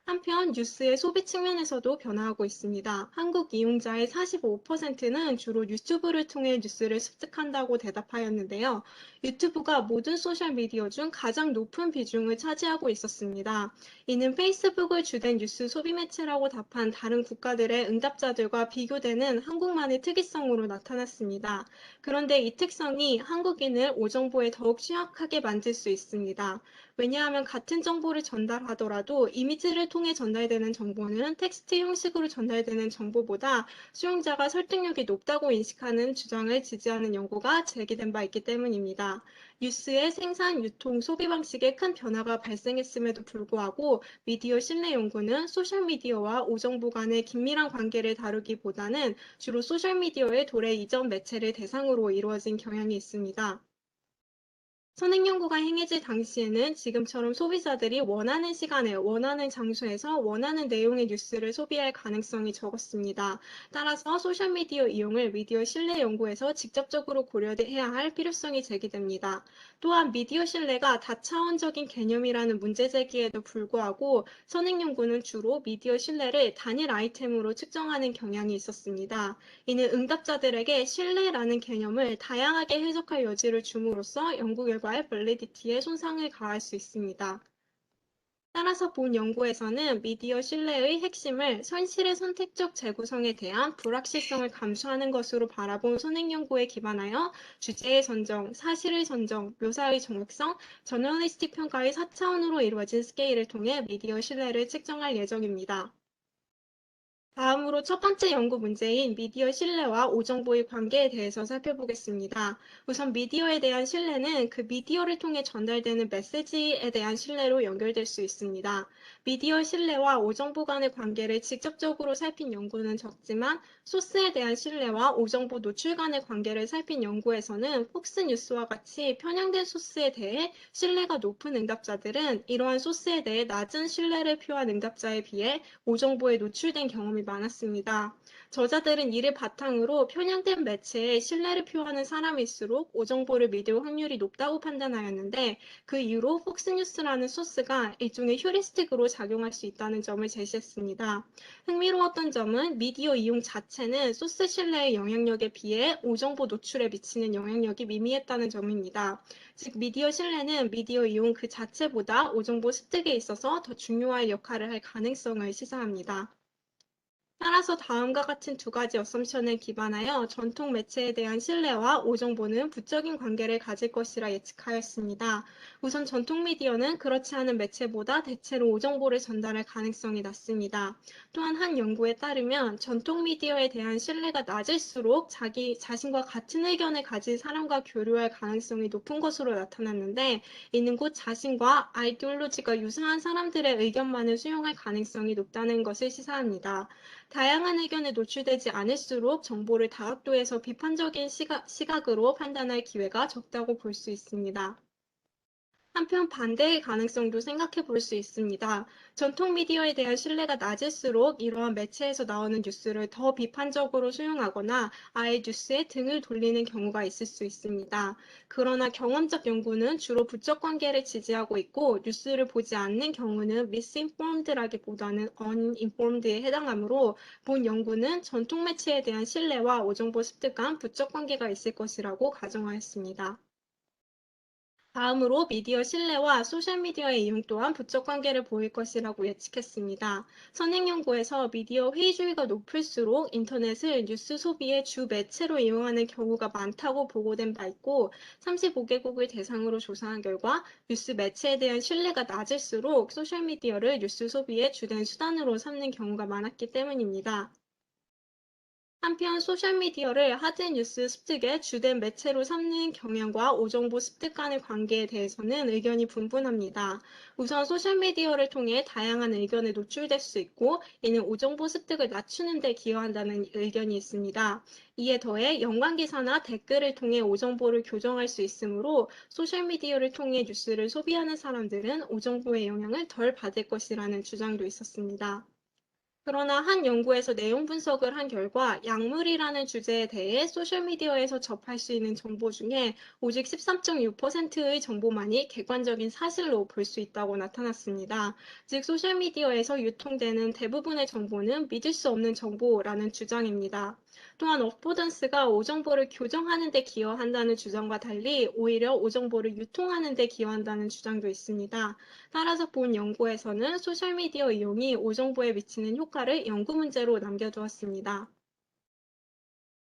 한편 뉴스의 소비 측면에서도 변화하고 있습니다. 한국 이용자의 45%는 주로 유튜브를 통해 뉴스를 습득한다고 대답하였는데요. 유튜브가 모든 소셜미디어 중 가장 높은 비중을 차지하고 있었습니다. 이는 페이스북을 주된 뉴스 소비 매체라고 답한 다른 국가들의 응답자들과 비교되는 한국만의 특이성으로 나타났습니다. 그런데 이 특성이 한국인을 오정보에 더욱 취약하게 만들 수 있습니다. 왜냐하면 같은 정보를 전달하더라도 이미지를 통해 전달되는 정보는 텍스트 형식으로 전달되는 정보보다 수용자가 설득력이 높다고 인식하는 주장을 지지하는 연구가 제기된 바 있기 때문입니다. 뉴스의 생산, 유통, 소비 방식에 큰 변화가 발생했음에도 불구하고 미디어 신뢰 연구는 소셜미디어와 오정보 간의 긴밀한 관계를 다루기보다는 주로 소셜미디어의 도래 이전 매체를 대상으로 이루어진 경향이 있습니다. 선행연구가 행해질 당시에는 지금처럼 소비자들이 원하는 시간에, 원하는 장소에서 원하는 내용의 뉴스를 소비할 가능성이 적었습니다. 따라서 소셜미디어 이용을 미디어 신뢰 연구에서 직접적으로 고려해야 할 필요성이 제기됩니다. 또한 미디어 신뢰가 다차원적인 개념이라는 문제 제기에도 불구하고 선행연구는 주로 미디어 신뢰를 단일 아이템으로 측정하는 경향이 있었습니다. 이는 응답자들에게 신뢰라는 개념을 다양하게 해석할 여지를 줌으로써 연구 결과의 밸리디티에 손상을 가할 수 있습니다. 따라서 본 연구에서는 미디어 신뢰의 핵심을 현실의 선택적 재구성에 대한 불확실성을 감수하는 것으로 바라본 선행연구에 기반하여 주제의 선정, 사실의 선정, 묘사의 정확성, 저널리스틱 평가의 4차원으로 이루어진 스케일을 통해 미디어 신뢰를 측정할 예정입니다. 다음으로 첫 번째 연구 문제인 미디어 신뢰와 오정보의 관계에 대해서 살펴보겠습니다. 우선 미디어에 대한 신뢰는 그 미디어를 통해 전달되는 메시지에 대한 신뢰로 연결될 수 있습니다. 미디어 신뢰와 오정보 간의 관계를 직접적으로 살핀 연구는 적지만 소스에 대한 신뢰와 오정보 노출 간의 관계를 살핀 연구에서는 폭스뉴스와 같이 편향된 소스에 대해 신뢰가 높은 응답자들은 이러한 소스에 대해 낮은 신뢰를 표한 응답자에 비해 오정보에 노출된 경험이 많았습니다. 저자들은 이를 바탕으로 편향된 매체에 신뢰를 표하는 사람일수록 오정보를 믿을 확률이 높다고 판단하였는데 그 이후로 폭스뉴스라는 소스가 일종의 휴리스틱으로 작용할 수 있다는 점을 제시했습니다. 흥미로웠던 점은 미디어 이용 자체는 소스 신뢰의 영향력에 비해 오정보 노출에 미치는 영향력이 미미했다는 점입니다. 즉 미디어 신뢰는 미디어 이용 그 자체보다 오정보 습득에 있어서 더 중요한 역할을 할 가능성을 시사합니다. 따라서 다음과 같은 두 가지 어썸션에 기반하여 전통 매체에 대한 신뢰와 오정보는 부적인 관계를 가질 것이라 예측하였습니다. 우선 전통 미디어는 그렇지 않은 매체보다 대체로 오정보를 전달할 가능성이 낮습니다. 또한 한 연구에 따르면 전통 미디어에 대한 신뢰가 낮을수록 자신과 같은 의견을 가진 사람과 교류할 가능성이 높은 것으로 나타났는데 이는 곧 자신과 아이디올로지가 유사한 사람들의 의견만을 수용할 가능성이 높다는 것을 시사합니다. 다양한 의견에 노출되지 않을수록 정보를 다각도에서 비판적인 시각으로 판단할 기회가 적다고 볼 수 있습니다. 한편 반대의 가능성도 생각해 볼 수 있습니다. 전통 미디어에 대한 신뢰가 낮을수록 이러한 매체에서 나오는 뉴스를 더 비판적으로 수용하거나 아예 뉴스에 등을 돌리는 경우가 있을 수 있습니다. 그러나 경험적 연구는 주로 부적 관계를 지지하고 있고 뉴스를 보지 않는 경우는 misinformed라기보다는 uninformed에 해당하므로 본 연구는 전통 매체에 대한 신뢰와 오정보 습득 간 부적 관계가 있을 것이라고 가정하였습니다. 다음으로 미디어 신뢰와 소셜미디어의 이용 또한 부적 관계를 보일 것이라고 예측했습니다. 선행연구에서 미디어 회의주의가 높을수록 인터넷을 뉴스 소비의 주 매체로 이용하는 경우가 많다고 보고된 바 있고 35개국을 대상으로 조사한 결과 뉴스 매체에 대한 신뢰가 낮을수록 소셜미디어를 뉴스 소비의 주된 수단으로 삼는 경우가 많았기 때문입니다. 한편 소셜미디어를 하드 뉴스 습득의 주된 매체로 삼는 경향과 오정보 습득 간의 관계에 대해서는 의견이 분분합니다. 우선 소셜미디어를 통해 다양한 의견에 노출될 수 있고 이는 오정보 습득을 낮추는 데 기여한다는 의견이 있습니다. 이에 더해 연관 기사나 댓글을 통해 오정보를 교정할 수 있으므로 소셜미디어를 통해 뉴스를 소비하는 사람들은 오정보의 영향을 덜 받을 것이라는 주장도 있었습니다. 그러나 한 연구에서 내용 분석을 한 결과 약물이라는 주제에 대해 소셜미디어에서 접할 수 있는 정보 중에 오직 13.6%의 정보만이 객관적인 사실로 볼 수 있다고 나타났습니다. 즉 소셜미디어에서 유통되는 대부분의 정보는 믿을 수 없는 정보라는 주장입니다. 또한 어포던스가 오정보를 교정하는 데 기여한다는 주장과 달리 오히려 오정보를 유통하는 데 기여한다는 주장도 있습니다. 따라서 본 연구에서는 소셜미디어 이용이 오정보에 미치는 효과를 연구 문제로 남겨두었습니다.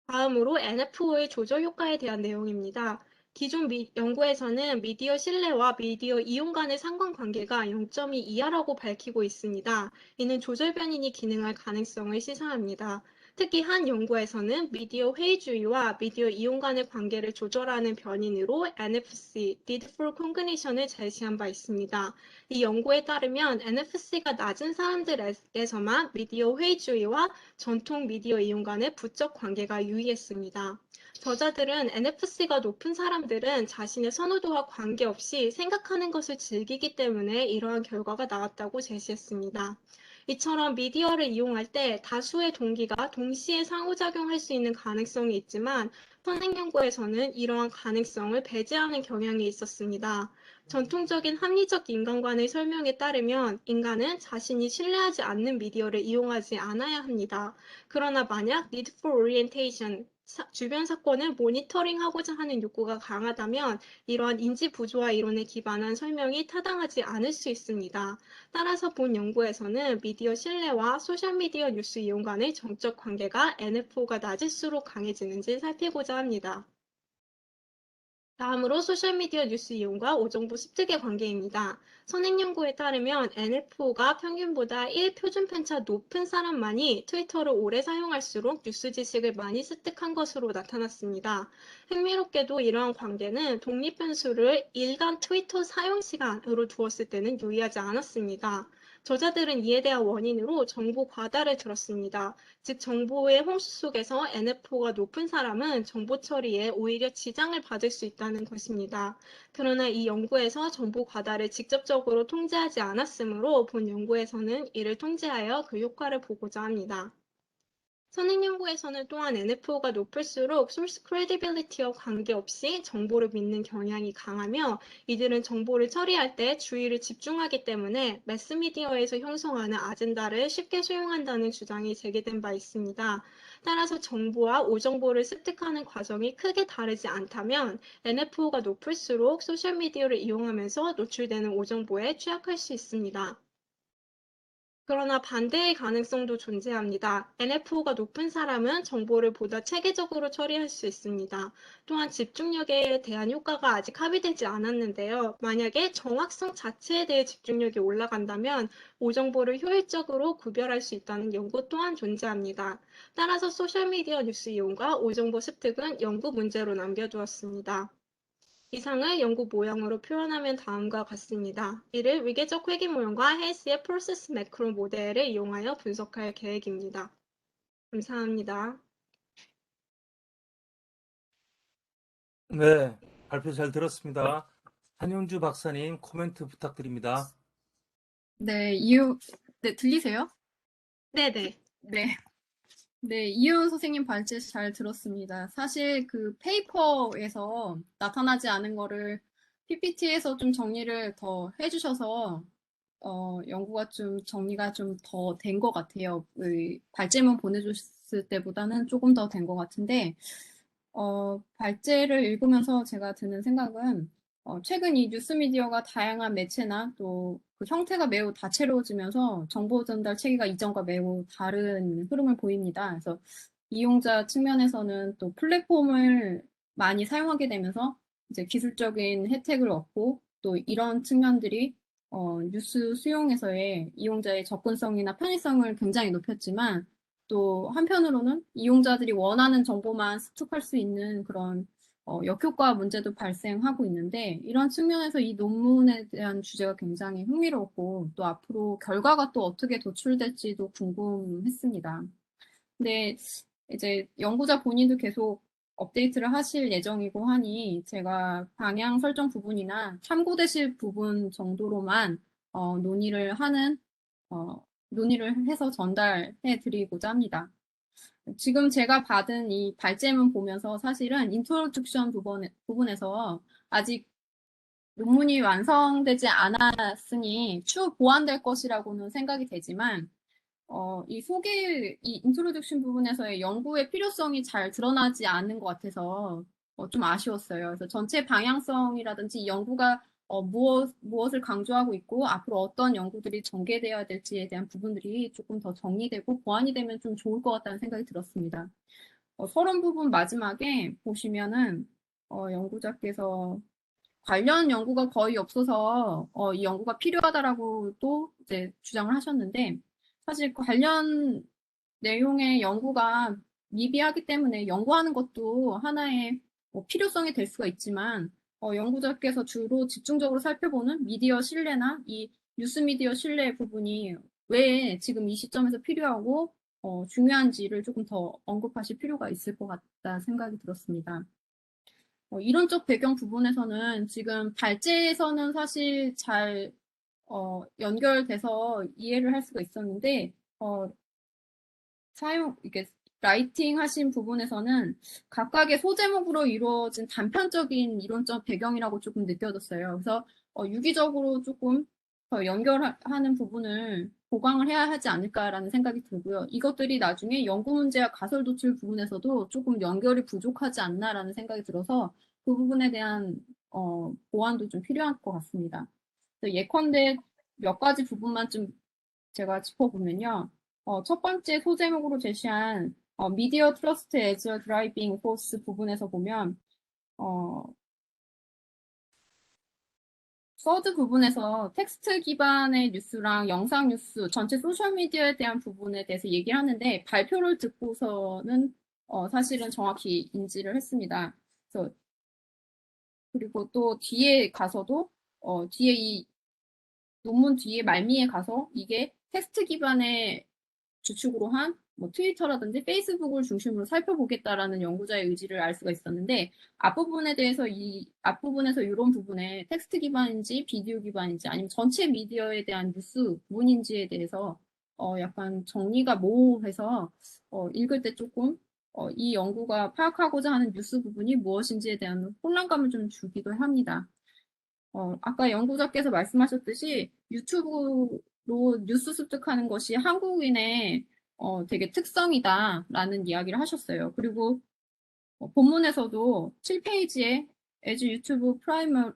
다음으로 NFO의 조절 효과에 대한 내용입니다. 기존 연구에서는 미디어 신뢰와 미디어 이용 간의 상관관계가 0.2 이하라고 밝히고 있습니다. 이는 조절 변인이 기능할 가능성을 시사합니다. 특히 한 연구에서는 미디어 회의주의와 미디어 이용 간의 관계를 조절하는 변인으로 NFC, Need for Cognition을 제시한 바 있습니다. 이 연구에 따르면 NFC가 낮은 사람들에서만 미디어 회의주의와 전통 미디어 이용 간의 부적 관계가 유의했습니다. 저자들은 NFC가 높은 사람들은 자신의 선호도와 관계없이 생각하는 것을 즐기기 때문에 이러한 결과가 나왔다고 제시했습니다. 이처럼 미디어를 이용할 때 다수의 동기가 동시에 상호작용할 수 있는 가능성이 있지만 선행 연구에서는 이러한 가능성을 배제하는 경향이 있었습니다. 전통적인 합리적 인간관의 설명에 따르면 인간은 자신이 신뢰하지 않는 미디어를 이용하지 않아야 합니다. 그러나 만약 need for orientation, 주변 사건을 모니터링하고자 하는 욕구가 강하다면 이러한 인지 부조화 이론에 기반한 설명이 타당하지 않을 수 있습니다. 따라서 본 연구에서는 미디어 신뢰와 소셜미디어 뉴스 이용 간의 정적 관계가 NFO가 낮을수록 강해지는지 살피고자 합니다. 다음으로 소셜미디어 뉴스 이용과 오정보 습득의 관계입니다. 선행 연구에 따르면 NFO가 평균보다 1표준 편차 높은 사람만이 트위터를 오래 사용할수록 뉴스 지식을 많이 습득한 것으로 나타났습니다. 흥미롭게도 이러한 관계는 독립 변수를 일간 트위터 사용 시간으로 두었을 때는 유의하지 않았습니다. 저자들은 이에 대한 원인으로 정보 과다를 들었습니다. 즉 정보의 홍수 속에서 NFO가 높은 사람은 정보 처리에 오히려 지장을 받을 수 있다는 것입니다. 그러나 이 연구에서 정보 과다를 직접적으로 통제하지 않았으므로 본 연구에서는 이를 통제하여 그 효과를 보고자 합니다. 선행 연구에서는 또한 NFO가 높을수록 source credibility와 관계없이 정보를 믿는 경향이 강하며 이들은 정보를 처리할 때 주의를 집중하기 때문에 매스미디어에서 형성하는 아젠다를 쉽게 수용한다는 주장이 제기된 바 있습니다. 따라서 정보와 오정보를 습득하는 과정이 크게 다르지 않다면 NFO가 높을수록 소셜미디어를 이용하면서 노출되는 오정보에 취약할 수 있습니다. 그러나 반대의 가능성도 존재합니다. NFO가 높은 사람은 정보를 보다 체계적으로 처리할 수 있습니다. 또한 집중력에 대한 효과가 아직 합의되지 않았는데요. 만약에 정확성 자체에 대해 집중력이 올라간다면 오정보를 효율적으로 구별할 수 있다는 연구 또한 존재합니다. 따라서 소셜미디어 뉴스 이용과 오정보 습득은 연구 문제로 남겨두었습니다. 이상을 연구 모형으로 표현하면 다음과 같습니다. 이를 위계적 회귀 모형과 헬스의 프로세스 매크로 모델을 이용하여 분석할 계획입니다. 감사합니다. 네, 발표 잘 들었습니다. 한용주 박사님 코멘트 부탁드립니다. 네, 네, 들리세요? 네네. 네. 네, 이효은 선생님 발제 잘 들었습니다. 사실 그 페이퍼에서 나타나지 않은 거를 PPT에서 좀 정리를 더 해주셔서, 연구가 좀 정리가 좀 더 된 것 같아요. 발제문 보내줬을 때보다는 조금 더 된 것 같은데, 발제를 읽으면서 제가 드는 생각은, 최근 이 뉴스미디어가 다양한 매체나 또 그 형태가 매우 다채로워지면서 정보 전달 체계가 이전과 매우 다른 흐름을 보입니다. 그래서 이용자 측면에서는 또 플랫폼을 많이 사용하게 되면서 이제 기술적인 혜택을 얻고 또 이런 측면들이 뉴스 수용에서의 이용자의 접근성이나 편의성을 굉장히 높였지만 또 한편으로는 이용자들이 원하는 정보만 습득할 수 있는 그런 역효과 문제도 발생하고 있는데 이런 측면에서 이 논문에 대한 주제가 굉장히 흥미로웠고 또 앞으로 결과가 또 어떻게 도출될지도 궁금했습니다. 근데 이제 연구자 본인도 계속 업데이트를 하실 예정이고 하니 제가 방향 설정 부분이나 참고되실 부분 정도로만 논의를 해서 전달해 드리고자 합니다. 지금 제가 받은 이 발제문 보면서 사실은 인트로덕션 부분에서 아직 논문이 완성되지 않았으니 추후 보완될 것이라고는 생각이 되지만 이 인트로덕션 부분에서의 연구의 필요성이 잘 드러나지 않는 것 같아서 좀 아쉬웠어요. 그래서 전체 방향성이라든지 이 연구가 무엇을 강조하고 있고 앞으로 어떤 연구들이 전개되어야 될지에 대한 부분들이 조금 더 정리되고 보완이 되면 좀 좋을 것 같다는 생각이 들었습니다. 서론 부분 마지막에 보시면은 연구자께서 관련 연구가 거의 없어서 이 연구가 필요하다라고도 이제 주장을 하셨는데 사실 관련 내용의 연구가 미비하기 때문에 연구하는 것도 하나의 필요성이 될 수가 있지만 연구자께서 주로 집중적으로 살펴보는 미디어 신뢰나 이 뉴스 미디어 신뢰 부분이 왜 지금 이 시점에서 필요하고 중요한지를 조금 더 언급하실 필요가 있을 것 같다 생각이 들었습니다. 이론적 배경 부분에서는 지금 발제에서는 사실 잘 연결돼서 이해를 할 수가 있었는데 이게 라이팅 하신 부분에서는 각각의 소제목으로 이루어진 단편적인 이론적 배경이라고 조금 느껴졌어요. 그래서 유기적으로 조금 더 연결하는 부분을 보강을 해야 하지 않을까라는 생각이 들고요. 이것들이 나중에 연구 문제와 가설 도출 부분에서도 조금 연결이 부족하지 않나라는 생각이 들어서 그 부분에 대한 보완도 좀 필요할 것 같습니다. 예컨대 몇 가지 부분만 좀 제가 짚어보면요. 첫 번째 소제목으로 제시한 미디어 트러스트 as a driving force 부분에서 보면 서드 부분에서 텍스트 기반의 뉴스랑 영상 뉴스, 전체 소셜미디어에 대한 부분에 대해서 얘기를 하는데 발표를 듣고서는 사실은 정확히 인지를 했습니다. 그리고 또 뒤에 가서도 뒤에 이 논문 뒤에 말미에 가서 이게 텍스트 기반의 주축으로 한 뭐 트위터라든지 페이스북을 중심으로 살펴보겠다라는 연구자의 의지를 알 수가 있었는데 앞부분에서 이런 부분에 텍스트 기반인지 비디오 기반인지 아니면 전체 미디어에 대한 뉴스 문인지에 대해서 약간 정리가 모호해서 읽을 때 조금 이 연구가 파악하고자 하는 뉴스 부분이 무엇인지에 대한 혼란감을 좀 주기도 합니다. 아까 연구자께서 말씀하셨듯이 유튜브로 뉴스 습득하는 것이 한국인의 되게 특성이다라는 이야기를 하셨어요. 그리고 본문에서도 7페이지에 as YouTube primary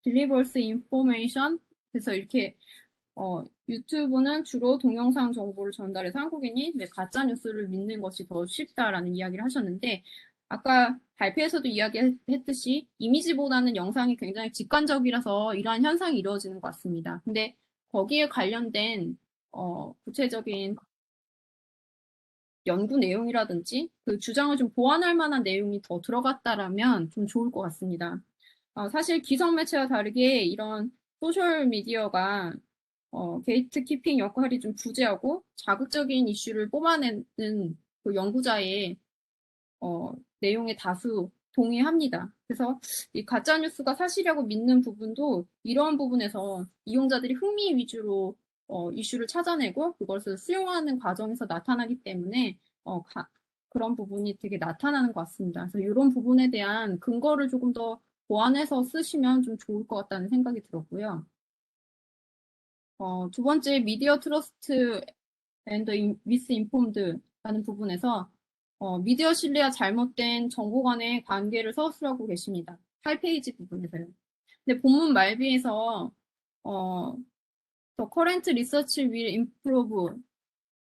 delivers information 그래서 이렇게 유튜브는 주로 동영상 정보를 전달해서 한국인이 가짜 뉴스를 믿는 것이 더 쉽다라는 이야기를 하셨는데 아까 발표에서도 이야기했듯이 이미지보다는 영상이 굉장히 직관적이라서 이러한 현상이 이루어지는 것 같습니다. 근데 거기에 관련된 구체적인 연구 내용이라든지 그 주장을 좀 보완할 만한 내용이 더 들어갔다라면 좀 좋을 것 같습니다. 사실 기성 매체와 다르게 이런 소셜 미디어가 게이트 키핑 역할이 좀 부재하고 자극적인 이슈를 뽑아내는 그 연구자의 내용에 다수 동의합니다. 그래서 이 가짜뉴스가 사실이라고 믿는 부분도 이런 부분에서 이용자들이 흥미 위주로 이슈를 찾아내고 그것을 수용하는 과정에서 나타나기 때문에 그런 부분이 되게 나타나는 것 같습니다. 그래서 이런 부분에 대한 근거를 조금 더 보완해서 쓰시면 좀 좋을 것 같다는 생각이 들었고요. 두 번째 미디어 트러스트 앤드 미스인폼드라는 부분에서 미디어 신뢰와 잘못된 정보 간의 관계를 서술하고 계십니다. 8페이지 부분에서요. 근데 본문 말비에서 The current research will improve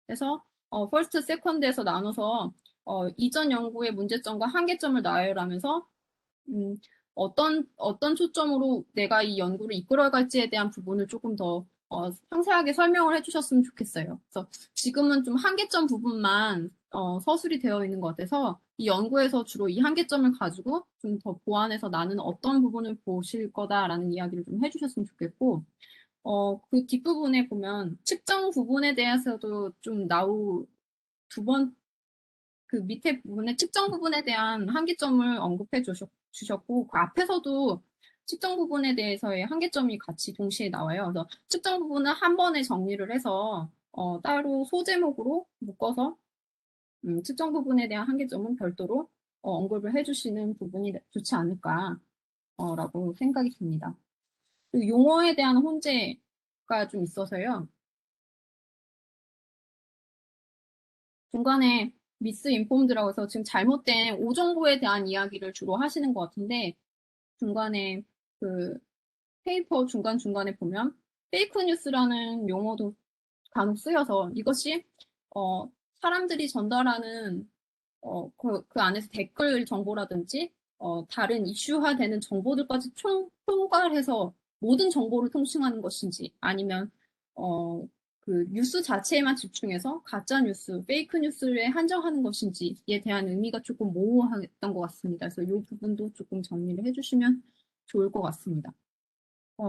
해서 first, second에서 나눠서 이전 연구의 문제점과 한계점을 나열하면서 어떤 초점으로 내가 이 연구를 이끌어갈지에 대한 부분을 조금 더 상세하게 설명을 해주셨으면 좋겠어요. 그래서 지금은 좀 한계점 부분만 서술이 되어 있는 것 같아서 이 연구에서 주로 이 한계점을 가지고 좀 더 보완해서 나는 어떤 부분을 보실 거다라는 이야기를 좀 해주셨으면 좋겠고, 그 뒷부분에 보면 측정 부분에 대해서도 좀 그 밑에 부분에 측정 부분에 대한 한계점을 언급해 주셨고, 그 앞에서도 측정 부분에 대해서의 한계점이 같이 동시에 나와요. 그래서 측정 부분은 한 번에 정리를 해서 따로 소제목으로 묶어서 측정 부분에 대한 한계점은 별도로 언급을 해주시는 부분이 좋지 않을까라고 생각이 듭니다. 그리고 용어에 대한 혼재가 좀 있어서요. 중간에 미스인폼드라고 해서 지금 잘못된 오정보에 대한 이야기를 주로 하시는 것 같은데, 중간에 그 페이퍼 중간중간에 보면 페이크 뉴스라는 용어도 간혹 쓰여서 이것이 사람들이 전달하는 그 안에서 댓글 정보라든지 다른 이슈화되는 정보들까지 총괄해서 모든 정보를 통칭하는 것인지, 아니면 그 뉴스 자체에만 집중해서 가짜 뉴스, 페이크 뉴스에 한정하는 것인지에 대한 의미가 조금 모호했던 것 같습니다. 그래서 이 부분도 조금 정리를 해주시면 좋을 것 같습니다.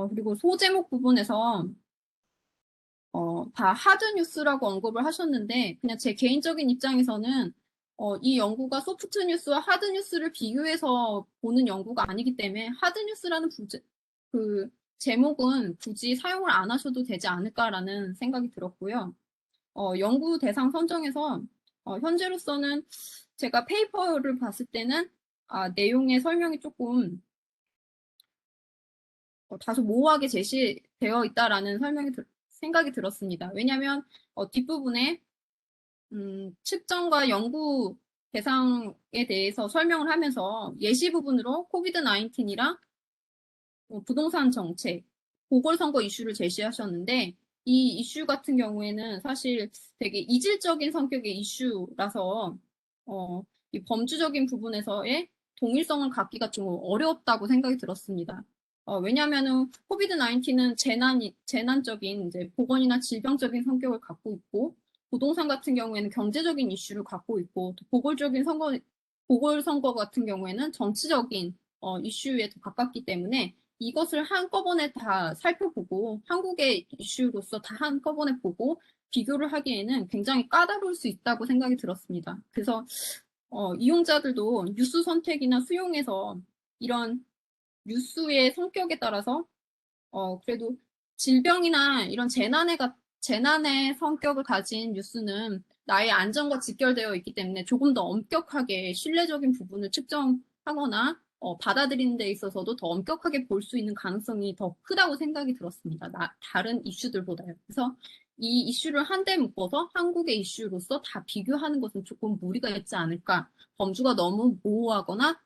그리고 소제목 부분에서 다 하드 뉴스라고 언급을 하셨는데, 그냥 제 개인적인 입장에서는 이 연구가 소프트 뉴스와 하드 뉴스를 비교해서 보는 연구가 아니기 때문에 하드 뉴스라는 그 제목은 굳이 사용을 안 하셔도 되지 않을까라는 생각이 들었고요. 연구 대상 선정에서 현재로서는 제가 페이퍼를 봤을 때는 내용의 설명이 조금 다소 모호하게 제시되어 있다라는 생각이 들었습니다. 왜냐하면 뒷부분에 측정과 연구 대상에 대해서 설명을 하면서 예시 부분으로 코비드-19이랑 부동산 정책, 보궐선거 이슈를 제시하셨는데, 이 이슈 같은 경우에는 사실 되게 이질적인 성격의 이슈라서 이 범주적인 부분에서의 동일성을 갖기가 좀 어렵다고 생각이 들었습니다. 왜냐하면은 코비드-19은 재난적인 이제 보건이나 질병적인 성격을 갖고 있고, 부동산 같은 경우에는 경제적인 이슈를 갖고 있고, 또 보궐선거 같은 경우에는 정치적인 이슈에 더 가깝기 때문에 이것을 한꺼번에 다 살펴보고 한국의 이슈로서 다 한꺼번에 보고 비교를 하기에는 굉장히 까다로울 수 있다고 생각이 들었습니다. 그래서 이용자들도 뉴스 선택이나 수용에서 이런 뉴스의 성격에 따라서 그래도 질병이나 이런 재난의 성격을 가진 뉴스는 나의 안전과 직결되어 있기 때문에 조금 더 엄격하게 신뢰적인 부분을 측정하거나 받아들이는 데 있어서도 더 엄격하게 볼 수 있는 가능성이 더 크다고 생각이 들었습니다. 다른 이슈들보다요. 그래서 이 이슈를 한데 묶어서 한국의 이슈로서 다 비교하는 것은 조금 무리가 있지 않을까, 범주가 너무 모호하거나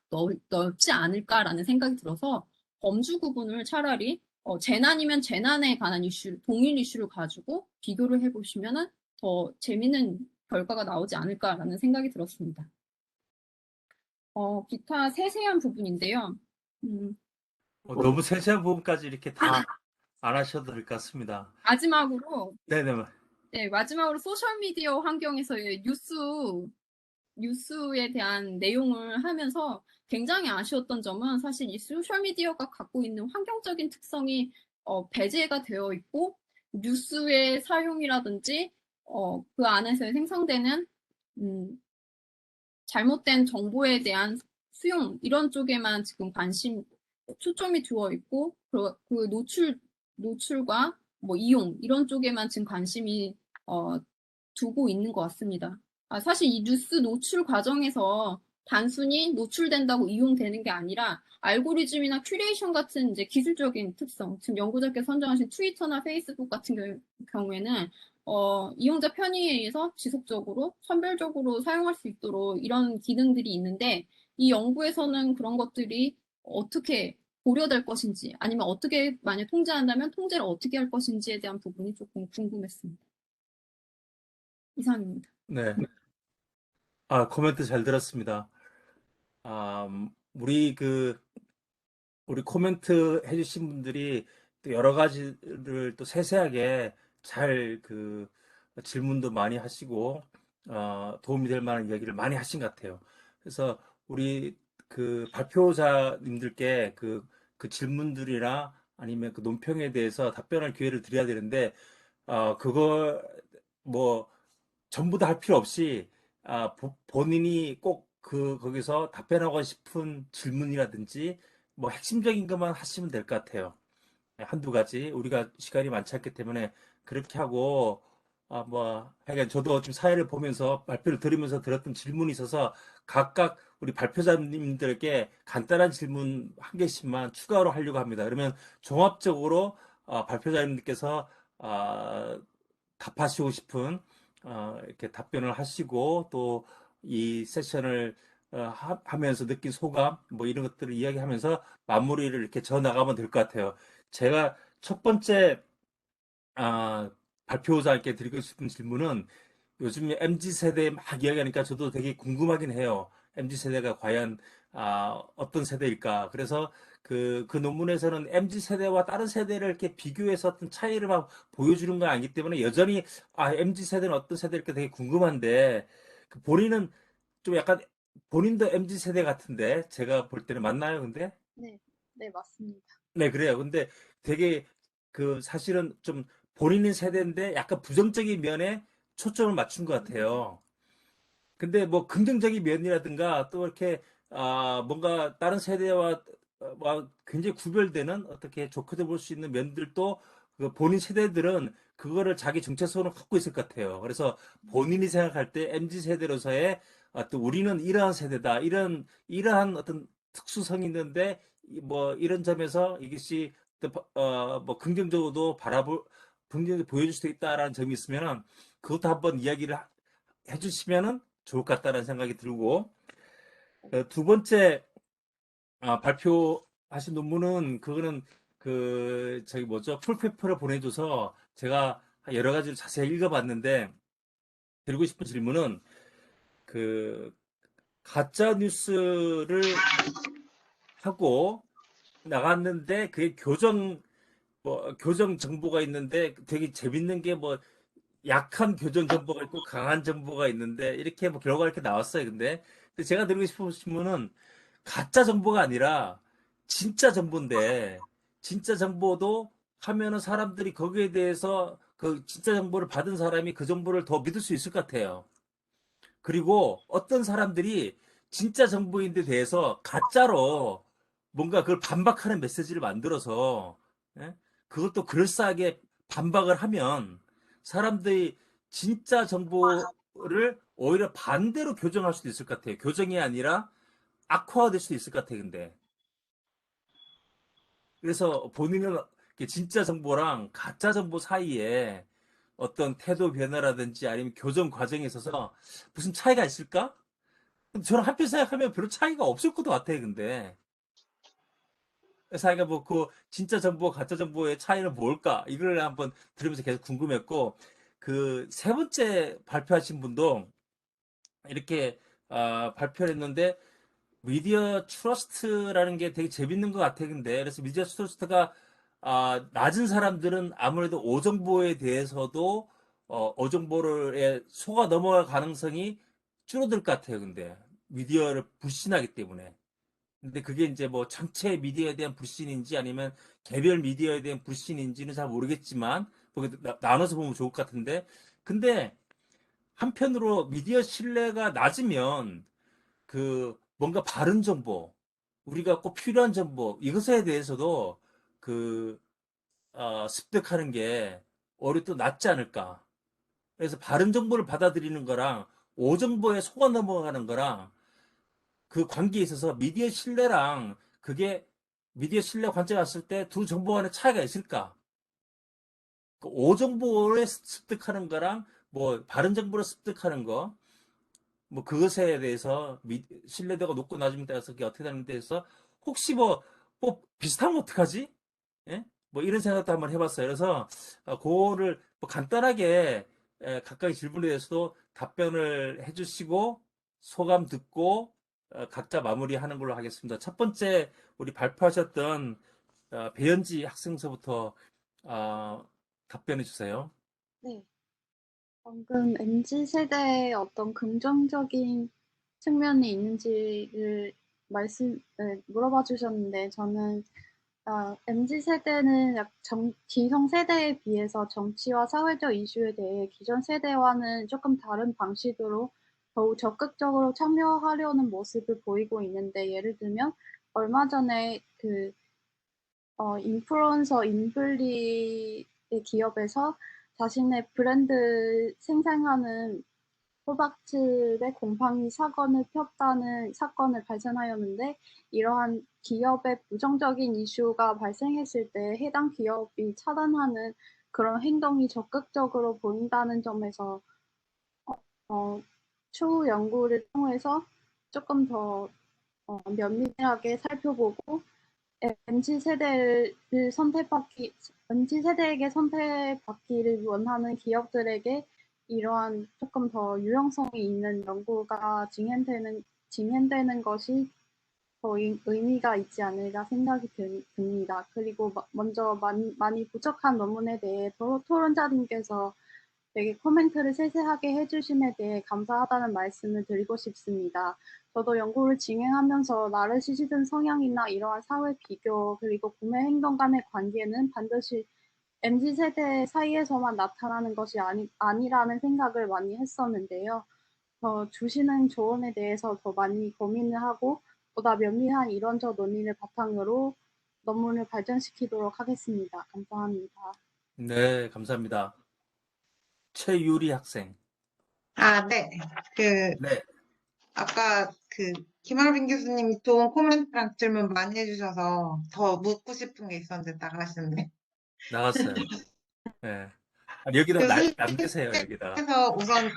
넓지 않을까라는 생각이 들어서 범주 구분을 차라리 재난이면 재난에 관한 이슈, 동일 이슈를 가지고 비교를 해보시면 더 재밌는 결과가 나오지 않을까라는 생각이 들었습니다. 기타 세세한 부분인데요. 너무 세세한 부분까지 이렇게 다 안 하셔도 될 것 같습니다. 마지막으로 네네. 마지막으로 소셜미디어 환경에서의 뉴스에 대한 내용을 하면서 굉장히 아쉬웠던 점은 사실 이 소셜미디어가 갖고 있는 환경적인 특성이 배제가 되어 있고, 뉴스의 사용이라든지 그 안에서 생성되는 잘못된 정보에 대한 수용, 이런 쪽에만 지금 초점이 두어 있고, 그 노출과 뭐 이용, 이런 쪽에만 지금 관심이 두고 있는 것 같습니다. 사실 이 뉴스 노출 과정에서 단순히 노출된다고 이용되는 게 아니라 알고리즘이나 큐레이션 같은 이제 기술적인 특성, 지금 연구자께서 선정하신 트위터나 페이스북 같은 경우에는 이용자 편의에 의해서 지속적으로 선별적으로 사용할 수 있도록 이런 기능들이 있는데 이 연구에서는 그런 것들이 어떻게 고려될 것인지 아니면 어떻게 만약 통제한다면 통제를 어떻게 할 것인지에 대한 부분이 조금 궁금했습니다. 이상입니다. 네. 코멘트 잘 들었습니다. 우리 코멘트 해주신 분들이 또 여러 가지를 또 세세하게 잘 질문도 많이 하시고, 도움이 될 만한 이야기를 많이 하신 것 같아요. 그래서 우리 발표자님들께 그 질문들이나 아니면 그 논평에 대해서 답변할 기회를 드려야 되는데, 그거 뭐 전부 다 할 필요 없이 본인이 꼭 거기서 답변하고 싶은 질문이라든지 뭐 핵심적인 것만 하시면 될 것 같아요. 한두 가지. 우리가 시간이 많지 않기 때문에 그렇게 하고, 하여간 저도 지금 사회를 보면서 발표를 들으면서 들었던 질문이 있어서 각각 우리 발표자님들에게 간단한 질문 한 개씩만 추가로 하려고 합니다. 그러면 종합적으로 발표자님들께서 아, 답하시고 싶은 이렇게 답변을 하시고 또 이 세션을 하면서 느낀 소감 뭐 이런 것들을 이야기하면서 마무리를 이렇게 져 나가면 될 것 같아요. 제가 첫 번째 발표자께 드리고 싶은 질문은 요즘 MZ 세대 막 이야기하니까 저도 되게 궁금하긴 해요. MZ 세대가 과연 어떤 세대일까? 그래서 그 논문에서는 MZ 세대와 다른 세대를 이렇게 비교해서 어떤 차이를 막 보여주는 건 아니기 때문에 여전히 MZ 세대는 어떤 세대일까 되게 궁금한데 본인은 좀 약간 본인도 MZ 세대 같은데 제가 볼 때는 맞나요, 근데? 네, 네, 맞습니다. 네, 그래요. 근데 되게 사실은 좀 본인의 세대인데 약간 부정적인 면에 초점을 맞춘 것 같아요. 근데 뭐 긍정적인 면이라든가 또 이렇게 뭔가 다른 세대와 굉장히 구별되는 어떻게 좋게도 볼 수 있는 면들도 그 본인 세대들은 그거를 자기 정체성으로 갖고 있을 것 같아요. 그래서 본인이 생각할 때 MZ 세대로서의 또 우리는 이러한 세대다. 이러한 어떤 특수성이 있는데 뭐 이런 점에서 이것이 또 뭐 긍정적으로도 긍정적으로 보여줄 수 있다라는 점이 있으면은 그것도 한번 이야기를 해주시면은 좋을 것 같다는 생각이 들고, 두 번째 발표하신 논문은 그거는 저기 뭐죠, 풀페이퍼를 보내줘서 제가 여러 가지를 자세히 읽어봤는데 드리고 싶은 질문은 그 가짜 뉴스를 하고 나갔는데 그게 교정 정보가 있는데 되게 재밌는 게 뭐 약한 교정 정보가 있고 강한 정보가 있는데 이렇게 뭐 결과가 이렇게 나왔어요. 근데 제가 드리고 싶은 질문은 가짜 정보가 아니라 진짜 정보인데 진짜 정보도 하면은 사람들이 거기에 대해서 그 진짜 정보를 받은 사람이 그 정보를 더 믿을 수 있을 것 같아요. 그리고 어떤 사람들이 진짜 정보인데 대해서 가짜로 뭔가 그걸 반박하는 메시지를 만들어서 예? 그것도 그럴싸하게 반박을 하면 사람들이 진짜 정보를 오히려 반대로 교정할 수도 있을 것 같아요. 교정이 아니라 악화될 수도 있을 것 같아요. 근데 그래서 본인은 이렇게 진짜 정보랑 가짜 정보 사이에 어떤 태도 변화라든지 아니면 교정 과정에 있어서 무슨 차이가 있을까? 근데 저는 한편 생각하면 별로 차이가 없을 것도 같아요, 근데. 자기가 뭐 그 진짜 정보, 가짜 정보의 차이는 뭘까? 이걸 한번 들으면서 계속 궁금했고, 그 세 번째 발표하신 분도 이렇게 발표를 했는데, 미디어 트러스트라는 게 되게 재밌는 것 같아요, 근데. 그래서 미디어 트러스트가 낮은 사람들은 아무래도 오정보에 대해서도 오정보를 속아 넘어갈 가능성이 줄어들 것 같아요, 근데. 미디어를 불신하기 때문에. 근데 그게 이제 뭐 전체 미디어에 대한 불신인지 아니면 개별 미디어에 대한 불신인지는 잘 모르겠지만, 거기 나눠서 보면 좋을 것 같은데. 근데 한편으로 미디어 신뢰가 낮으면 뭔가 바른 정보, 우리가 꼭 필요한 정보, 이것에 대해서도 그, 습득하는 게 오히려 또 낫지 않을까. 그래서 바른 정보를 받아들이는 거랑 오정보에 속아 넘어가는 거랑 그 관계에 있어서 미디어 신뢰랑 그게 미디어 신뢰 관점에 봤을 때 두 정보 간의 차이가 있을까? 그 오정보를 습득하는 거랑 뭐 바른 정보를 습득하는 거, 뭐 그것에 대해서 신뢰도가 높고 낮음에 따라서 그게 어떻게 되는 데 대해서 혹시 뭐 비슷하면 어떡하지? 예? 뭐 이런 생각도 한번 해봤어요. 그래서 그거를 뭐 간단하게 각각의 질문에 대해서도 답변을 해주시고 소감 듣고 각자 마무리하는 걸로 하겠습니다. 첫 번째 우리 발표하셨던 배현지 학생서부터 답변해 주세요. 네. 방금 MZ 세대의 어떤 긍정적인 측면이 있는지를 물어봐 주셨는데, 저는 MZ 세대는 기성 세대에 비해서 정치와 사회적 이슈에 대해 기존 세대와는 조금 다른 방식으로 더욱 적극적으로 참여하려는 모습을 보이고 있는데, 예를 들면 얼마 전에 인플루언서 인블리의 기업에서 자신의 브랜드 생산하는 호박즙의 곰팡이 사건을 폈다는 사건을 발생하였는데, 이러한 기업의 부정적인 이슈가 발생했을 때 해당 기업이 차단하는 그런 행동이 적극적으로 보인다는 점에서 어, 추후 연구를 통해서 조금 더 면밀하게 살펴보고 MZ 세대를 MZ 세대에게 선택받기를 원하는 기업들에게 이러한 조금 더 유용성이 있는 연구가 진행되는 것이 더 의미가 있지 않을까 생각이 듭니다. 그리고 먼저 많이 부족한 논문에 대해 토론자님께서 되게 코멘트를 세세하게 해주심에 대해 감사하다는 말씀을 드리고 싶습니다. 저도 연구를 진행하면서 나르시시즘 성향이나 이러한 사회 비교 그리고 구매 행동 간의 관계는 반드시 MZ세대 사이에서만 나타나는 것이 아니라는 생각을 많이 했었는데요. 주시는 조언에 대해서 더 많이 고민을 하고 보다 면밀한 이론적 논의를 바탕으로 논문을 발전시키도록 하겠습니다. 감사합니다. 네, 감사합니다. 최유리 학생. 네. 그, 네, 아까 김하빈 교수님이 좋은 코멘트랑 질문 많이 해주셔서 더 묻고 싶은 게 있었는데 나가시는데. 나갔어요. 네. 아니, 여기다 남기세요, 여기다가. 교수님께서 우선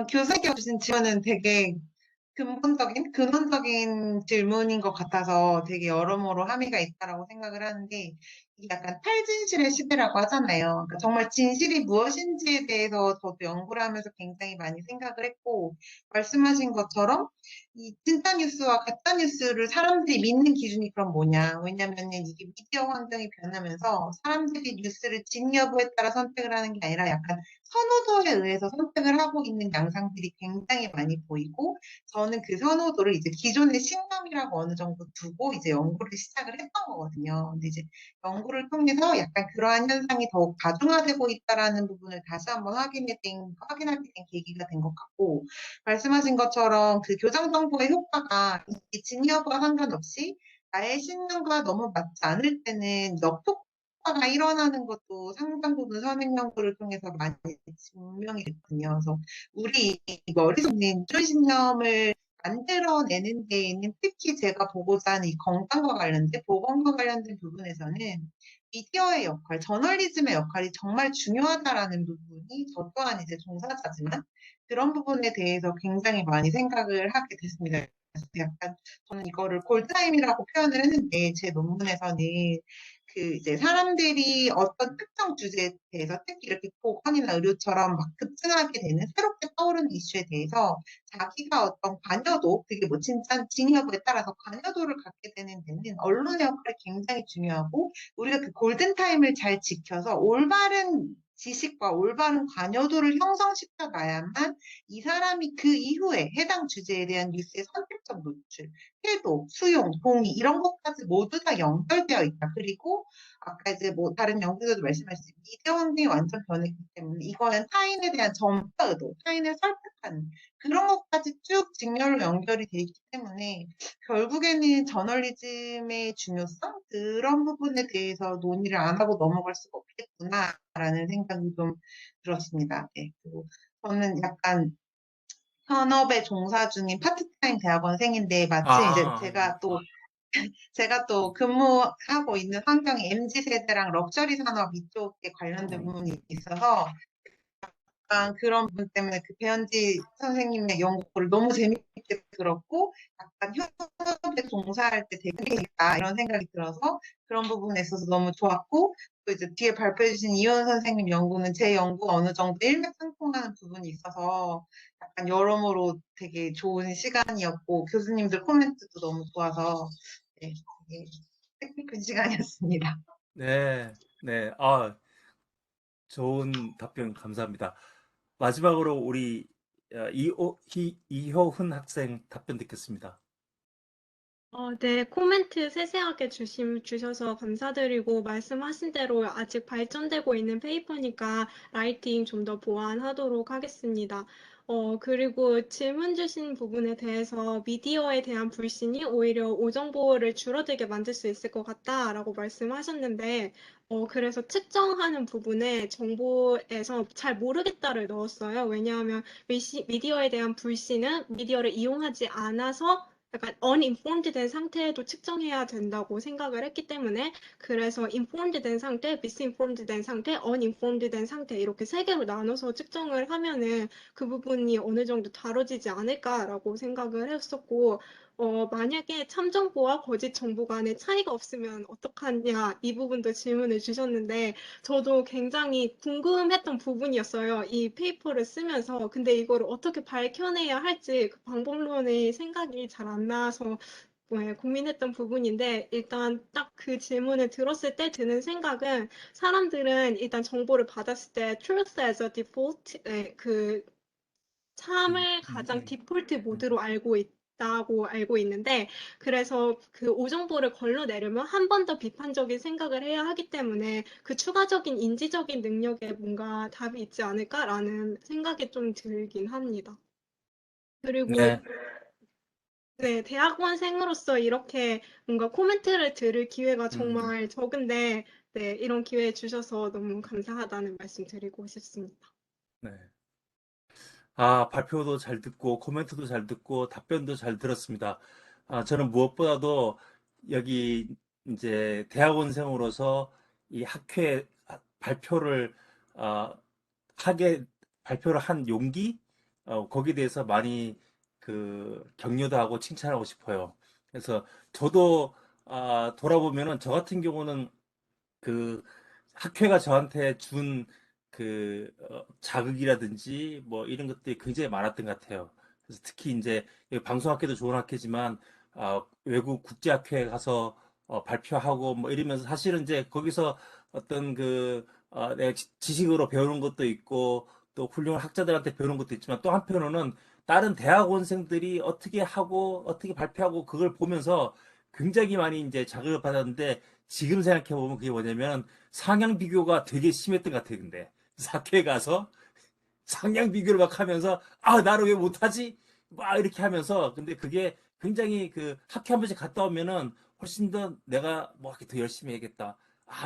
교수님께서 주신 질문은 되게 근원적인 질문인 것 같아서 되게 여러모로 함의가 있다라고 생각을 하는데, 이게 약간 탈진실의 시대라고 하잖아요. 그러니까 정말 진실이 무엇인지에 대해서 저도 연구를 하면서 굉장히 많이 생각을 했고, 말씀하신 것처럼 이 진짜 뉴스와 가짜 뉴스를 사람들이 믿는 기준이 그럼 뭐냐. 왜냐면은 이게 미디어 환경이 변하면서 사람들이 뉴스를 진 여부에 따라 선택을 하는 게 아니라 약간 선호도에 의해서 선택을 하고 있는 양상들이 굉장히 많이 보이고, 저는 그 선호도를 이제 기존의 신념이라고 어느 정도 두고 이제 연구를 시작을 했던 거거든요. 근데 이제 연구를 통해서 약간 그러한 현상이 더욱 다중화되고 있다라는 부분을 다시 한번 확인하게 된 계기가 된 것 같고, 말씀하신 것처럼 그 교장 정보의 효과가 이 진여부와 상관없이 나의 신념과 너무 맞지 않을 때는 역효과가 일어나는 것도 상당 부분 선행 연구를 통해서 많이 증명이 됐거든요. 그래서 우리 머릿속에 있는 신념을 만들어내는 데에는 특히 제가 보고자 하는 이 건강과 관련된, 보건과 관련된 부분에서는 미디어의 역할, 저널리즘의 역할이 정말 중요하다라는 부분이 저 또한 이제 종사자지만 그런 부분에 대해서 굉장히 많이 생각을 하게 됐습니다. 그래서 약간 저는 이거를 골드타임이라고 표현을 했는데 제 논문에서는 이제 사람들이 어떤 특정 주제에 대해서 특히 이렇게 보건이나 의료처럼 막 급증하게 되는 새롭게 떠오르는 이슈에 대해서 자기가 어떤 관여도, 그게 뭐 진짜 진여부에 따라서 관여도를 갖게 되는 데는 언론의 역할이 굉장히 중요하고, 우리가 그 골든타임을 잘 지켜서 올바른 지식과 올바른 관여도를 형성시켜 놔야만 이 사람이 그 이후에 해당 주제에 대한 뉴스의 선택적 노출, 해독, 수용, 동의 이런 것까지 모두 다 연결되어 있다. 그리고 아까 이제 뭐 다른 연구자도 말씀하셨듯이 미디어 환경이 완전 변했기 때문에 이거는 타인에 대한 전파 의도, 타인을 설득하는 그런 것까지 쭉 직렬로 연결이 돼 있기 때문에 결국에는 저널리즘의 중요성 그런 부분에 대해서 논의를 안 하고 넘어갈 수가 없겠구나라는 생각이 좀 들었습니다. 네. 그리고 저는 약간 현업에 종사 중인 파트타임 대학원생인데 마침 이제 제가 또 제가 또 근무하고 있는 환경이 MZ세대랑 럭셔리 산업 이쪽에 관련된 부분이 있어서 약간 그런 부분 때문에 그 배현지 선생님의 연구를 너무 재밌게 들었고 약간 현업에 종사할 때 되게 재밌다 이런 생각이 들어서 그런 부분에 있어서 너무 좋았고 또 이제 뒤에 발표해 주신 이현 선생님 연구는 제 연구가 어느 정도 일맥상통하는 부분이 있어서 약간 여러모로 되게 좋은 시간이었고 교수님들 코멘트도 너무 좋아서 네, 되게 뜻깊은 시간이었습니다. 네, 네. 아, 좋은 답변 감사합니다. 마지막으로 우리 이효훈 학생 답변 듣겠습니다. 네, 코멘트 세세하게 주셔서 감사드리고, 말씀하신 대로 아직 발전되고 있는 페이퍼니까 라이팅 좀 더 보완하도록 하겠습니다. 그리고 질문 주신 부분에 대해서 미디어에 대한 불신이 오히려 오정보를 줄어들게 만들 수 있을 것 같다라고 말씀하셨는데, 그래서 측정하는 부분에 정보에서 잘 모르겠다를 넣었어요. 왜냐하면 미디어에 대한 불신은 미디어를 이용하지 않아서 약간 uninformed 된 상태에도 측정해야 된다고 생각을 했기 때문에 그래서 informed 된 상태, misinformed 된 상태, uninformed 된 상태 이렇게 세 개로 나눠서 측정을 하면은 그 부분이 어느 정도 다뤄지지 않을까라고 생각을 했었고 만약에 참정보와 거짓 정보 간의 차이가 없으면 어떡하냐 이 부분도 질문을 주셨는데 저도 굉장히 궁금했던 부분이었어요. 이 페이퍼를 쓰면서. 근데 이거를 어떻게 밝혀내야 할지 그 방법론의 생각이 잘 안 나서 고민했던 부분인데 일단 딱 그 질문을 들었을 때 드는 생각은 사람들은 일단 정보를 받았을 때 truth as a default 그 참을 가장 디폴트 모드로 있다고 알고 있는데 그래서 그 오정보를 걸러내려면 한 번 더 비판적인 생각을 해야 하기 때문에 그 추가적인 인지적인 능력에 뭔가 답이 있지 않을까라는 생각이 좀 들긴 합니다. 그리고 네, 네, 대학원생으로서 이렇게 뭔가 코멘트를 들을 기회가 정말 적은데 네, 이런 기회 주셔서 너무 감사하다는 말씀 드리고 싶습니다. 네. 아, 발표도 잘 듣고, 코멘트도 잘 듣고, 답변도 잘 들었습니다. 아, 저는 무엇보다도 여기 이제 대학원생으로서 이 학회 발표를, 아, 하게, 발표를 한 용기? 거기에 대해서 많이 격려도 하고 칭찬하고 싶어요. 그래서 저도, 돌아보면은 저 같은 경우는 그 학회가 저한테 준 자극이라든지 뭐 이런 것들이 굉장히 많았던 것 같아요. 그래서 특히 이제 여기 방송학회도 좋은 학회지만 외국 국제학회에 가서 발표하고 뭐 이러면서 사실은 이제 거기서 어떤 내가 지식으로 배우는 것도 있고 또 훌륭한 학자들한테 배우는 것도 있지만 또 한편으로는 다른 대학원생들이 어떻게 하고 어떻게 발표하고 그걸 보면서 굉장히 많이 이제 자극을 받았는데 지금 생각해보면 그게 뭐냐면 상향 비교가 되게 심했던 것 같아요. 근데 학교에 가서 상향 비교를 막 하면서 나를 왜 못하지? 막 이렇게 하면서 근데 그게 굉장히 학회 한 번씩 갔다 오면은 훨씬 더 내가 뭐 이렇게 더 열심히 해야겠다.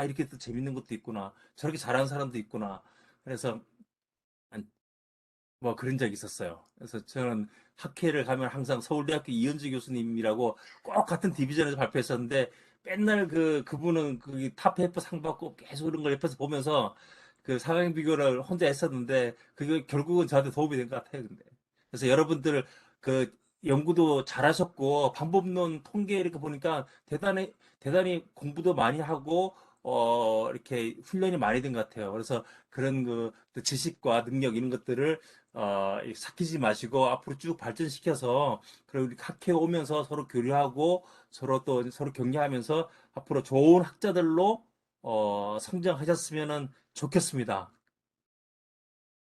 이렇게 또 재밌는 것도 있구나. 저렇게 잘하는 사람도 있구나. 그래서 뭐 그런 적이 있었어요. 그래서 저는 학회를 가면 항상 서울대학교 이현주 교수님이라고 꼭 같은 디비전에서 발표했었는데 맨날 그분은 탑 페이퍼 상 받고 계속 그런 걸 옆에서 보면서 그 상황 비교를 혼자 했었는데 그게 결국은 저한테 도움이 된 것 같아요. 근데 그래서 여러분들 연구도 잘하셨고 방법론 통계 이렇게 보니까 대단히 공부도 많이 하고 이렇게 훈련이 많이 된 것 같아요. 그래서 그런 지식과 능력 이런 것들을 삭히지 마시고 앞으로 쭉 발전시켜서 그리고 우리 학회 오면서 서로 교류하고 서로 격려하면서 앞으로 좋은 학자들로 성장하셨으면 좋겠습니다.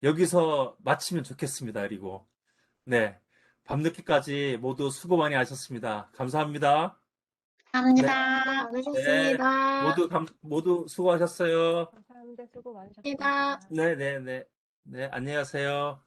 여기서 마치면 좋겠습니다. 그리고 네, 밤늦게까지 모두 수고 많이 하셨습니다. 감사합니다. 네, 감사합니다. 네, 많으셨습니다. 모두 수고하셨어요. 감사합니다. 수고 감사합니다. 많으셨습니다. 네, 네, 네, 네, 안녕히 가세요.